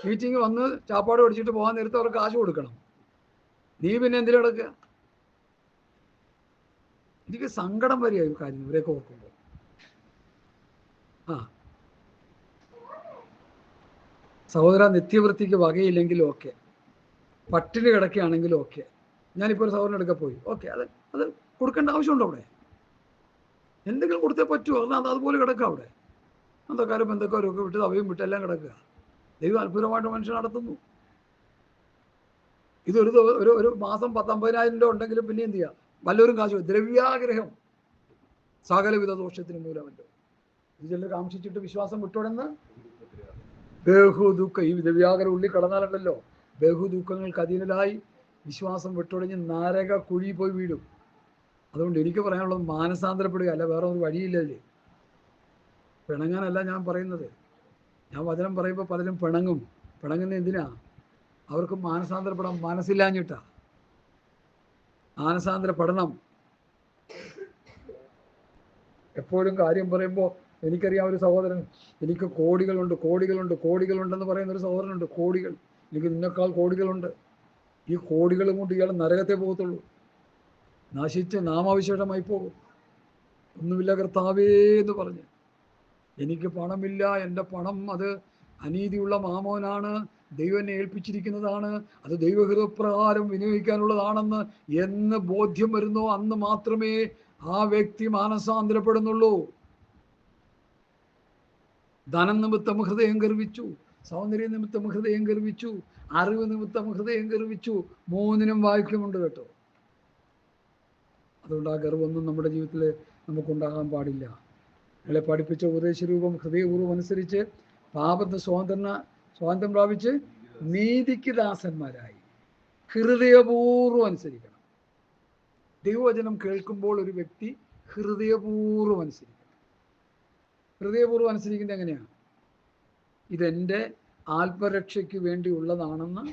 മീറ്റിംഗ് വന്ന് ചാപ്പാട് പഠിച്ചിട്ട് പോകാൻ നേരത്തെ അവർക്ക് കാശ് കൊടുക്കണം. നീ പിന്നെ എന്തിനു കിടക്കുക? എനിക്ക് സങ്കടം വരികയായി കാര്യം ഇവരെയൊക്കെ ഓർക്കുമ്പോൾ. സഹോദര, നിത്യവൃത്തിക്ക് വകയില്ലെങ്കിലും ഓക്കെ, പട്ടിണി കിടക്കുകയാണെങ്കിലും ഓക്കെ. ഞാനിപ്പോൾ ഒരു സഹോദരനെടുക്ക പോയി, ഓക്കെ, അത് കൊടുക്കേണ്ട ആവശ്യമുണ്ടോ? അവിടെ എന്തെങ്കിലും കൊടുത്തേ പറ്റുമോ? എന്നാൽ അതുപോലെ കിടക്കുക. അവിടെ ബന്ധക്കാരും ബന്ധക്കാരും ഒക്കെ വിട്ട് അവയും വിട്ടെല്ലാം കിടക്കുക. ദൈവം അത്ഭുതമായിട്ട് മനുഷ്യൻ നടത്തുന്നു. ഇതൊരു ഒരു മാസം 10-50,000 രൂപ ഉണ്ടെങ്കിലും പിന്നെ എന്ത് ചെയ്യുക? വല്ലവരും കാശ്. ദ്രവ്യാഗ്രഹം സകലവിധ ദോഷത്തിന് മൂലമല്ലോ. ഇത് ചിലർ കാംക്ഷിച്ചിട്ട് വിശ്വാസം വിട്ടോടെന്ന് ബഹുദുഃഖം. ഈ ദ്രവ്യാഗ്രഹം ഉള്ളിൽ കടന്നാലുണ്ടല്ലോ, ബഹുദുഃഖങ്ങൾക്ക് അധീനരായി വിശ്വാസം വിട്ടൊടിഞ്ഞ് നരക കുഴി പോയി വീഴും. അതുകൊണ്ട് എനിക്ക് പറയാനുള്ളത്, മാനസാന്തരപ്പെടുക, അല്ല വേറെ ഒരു വഴിയില്ലല്ലേ. പിണങ്ങാനല്ല ഞാൻ പറയുന്നത്. ഞാൻ വചനം പറയുമ്പോൾ പലരും പിണങ്ങും. പിണങ്ങുന്ന എന്തിനാ? അവർക്ക് മാനസാന്തരപ്പെടാൻ മനസ്സില്ലാഞ്ഞിട്ടാ. മാനസാന്തരപ്പെടണം. എപ്പോഴും കാര്യം പറയുമ്പോൾ എനിക്കറിയാം ഒരു സഹോദരൻ, എനിക്ക് കോടികളുണ്ടെന്ന് പറയുന്ന ഒരു സഹോദരനുണ്ട്. കോടികൾ, എനിക്ക് നിന്നെക്കാൾ കോടികളുണ്ട്. ഈ കോടികളും കൊണ്ട് ഇയാൾ നരകത്തെ പോകത്തുള്ളൂ. നശിച്ച് നാമാവിശേഷമായി പോകും. ഒന്നുമില്ല കർത്താവേ എന്ന് പറഞ്ഞ്, എനിക്ക് പണമില്ല, എൻ്റെ പണം അത് അനീതിയുള്ള മാമോനാണ്, ദൈവം എന്നെ ഏൽപ്പിച്ചിരിക്കുന്നതാണ്, അത് ദൈവഹിതപ്രകാരം വിനിയോഗിക്കാനുള്ളതാണെന്ന് എന്ന് ബോധ്യം വരുന്നോ അന്ന് മാത്രമേ ആ വ്യക്തി മാനസാന്തരപ്പെടുന്നുള്ളൂ. ധനം നിമിത്തം ഹൃദയം ഗർവിച്ചു, സൗന്ദര്യ നിമിത്തം ഹൃദയം ഗർവിച്ചു, അറിവ് നിമിത്തം ഹൃദയം ഗർവിച്ചു. 3നും വാക്യമുണ്ട് കേട്ടോ. അതുകൊണ്ട് ആ ഗർവൊന്നും നമ്മുടെ ജീവിതത്തിൽ നമുക്കുണ്ടാകാൻ പാടില്ല. നിങ്ങളെ പഠിപ്പിച്ച ഉപദേശരൂപം ഹൃദയപൂർവ്വം അനുസരിച്ച് പാപത്തിന് സ്വാതന്ത്ര്യം പ്രാപിച്ച് നീതിക്ക് ദാസന്മാരായി ഹൃദയപൂർവ്വം അനുസരിക്കണം. ദൈവവചനം കേൾക്കുമ്പോൾ ഒരു വ്യക്തി ഹൃദയപൂർവ്വം അനുസരിക്കണം. ഹൃദയപൂർവ്വം അനുസരിക്കുന്നത് എങ്ങനെയാണ്? ഇതെൻ്റെ ആത്മരക്ഷയ്ക്ക് വേണ്ടിയുള്ളതാണെന്ന്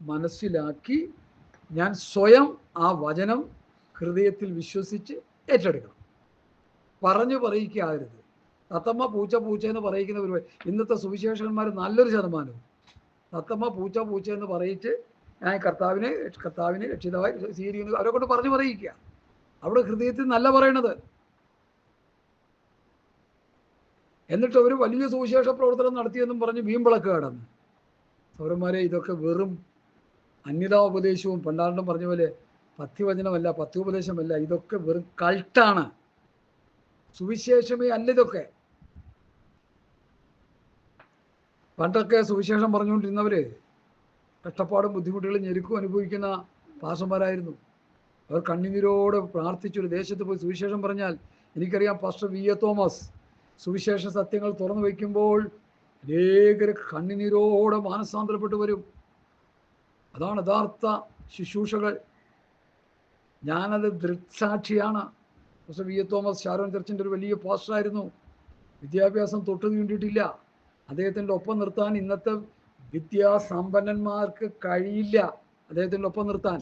മനസ്സിലാക്കി ഞാൻ സ്വയം ആ വചനം ഹൃദയത്തിൽ വിശ്വസിച്ച് ഏറ്റെടുക്കണം. പറഞ്ഞു പറയിക്കാകരുത്. തത്തമ്മ പൂച്ച എന്ന് പറയിക്കുന്ന ഒരു ഇന്നത്തെ സുവിശേഷകന്മാർ നല്ലൊരു ശതമാനവും തത്തമ്മ പൂച്ച എന്ന് പറയിച്ച് ഞാൻ കർത്താവിനെ രക്ഷിതമായി സ്വീകരിക്കുന്നു അവരെ കൊണ്ട് പറഞ്ഞു പറയിക്കുക. അവിടെ ഹൃദയത്തിൽ നല്ല പറയണത്. എന്നിട്ട് അവർ വലിയ സുവിശേഷ പ്രവർത്തനം നടത്തിയെന്നും പറഞ്ഞ് വീമ്പിളക്ക് കടന്ന്. സൗരന്മാരെ, ഇതൊക്കെ വെറും അന്യതാ ഉപദേശവും പണ്ടാണ്ടും പറഞ്ഞ പോലെ പഥ്യവചനമല്ല, പഥ്യോപദേശമല്ല. ഇതൊക്കെ വെറും കൾട്ടാണ്. സുവിശേഷമേ അല്ല ഇതൊക്കെ. പണ്ടൊക്കെ സുവിശേഷം പറഞ്ഞുകൊണ്ടിരുന്നവര് കഷ്ടപ്പാടും ബുദ്ധിമുട്ടുകളും ഞെരുക്കും അനുഭവിക്കുന്ന പാസ്റ്റർമാരായിരുന്നു. അവർ കണ്ണുനീരോടെ പ്രാർത്ഥിച്ചൊരു ദേശത്ത് പോയി സുവിശേഷം പറഞ്ഞാൽ, എനിക്കറിയാം പാസ്റ്റർ V.A. തോമസ് സുവിശേഷ സത്യങ്ങൾ തുറന്നു വയ്ക്കുമ്പോൾ അനേകര് കണ്ണുനീരോടെ മാനസാന്തരപ്പെട്ടു വരും. അതാണ് യഥാർത്ഥ ശുശ്രൂഷകൾ. ഞാനത് ദൃക്സാക്ഷിയാണ്. Pastor V.A. തോമസ് ഷാരോൺ ചർച്ചിൻ്റെ ഒരു വലിയ പാസ്റ്ററായിരുന്നു. വിദ്യാഭ്യാസം തൊട്ട് നീണ്ടിട്ടില്ല. അദ്ദേഹത്തിൻ്റെ ഒപ്പം നിർത്താൻ ഇന്നത്തെ വിദ്യാസമ്പന്നന്മാർക്ക് കഴിയില്ല. അദ്ദേഹത്തിൻ്റെ ഒപ്പം നിർത്താൻ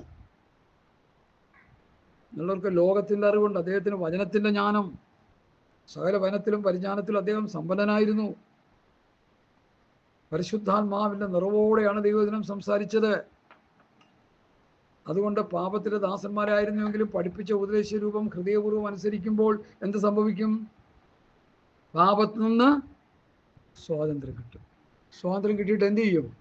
എന്നുള്ളവർക്ക് ലോകത്തിൻ്റെ അറിവുണ്ട്. അദ്ദേഹത്തിന് വചനത്തിൻ്റെ ജ്ഞാനം, സകല വചനത്തിലും പരിജ്ഞാനത്തിലും അദ്ദേഹം സമ്പന്നനായിരുന്നു. പരിശുദ്ധാത്മാവിൻ്റെ നിറവോടെയാണ് ദൈവവചനം സംസാരിച്ചത്. അതുകൊണ്ട് പാപത്തിലെ ദാസന്മാരായിരുന്നുവെങ്കിലും പഠിപ്പിച്ച ഉപദേശ രൂപം ഹൃദയപൂർവ്വം അനുസരിക്കുമ്പോൾ എന്ത് സംഭവിക്കും? പാപത്തിൽ നിന്ന് സ്വാതന്ത്ര്യം കിട്ടും. സ്വാതന്ത്ര്യം കിട്ടിയിട്ട് എന്ത് ചെയ്യും?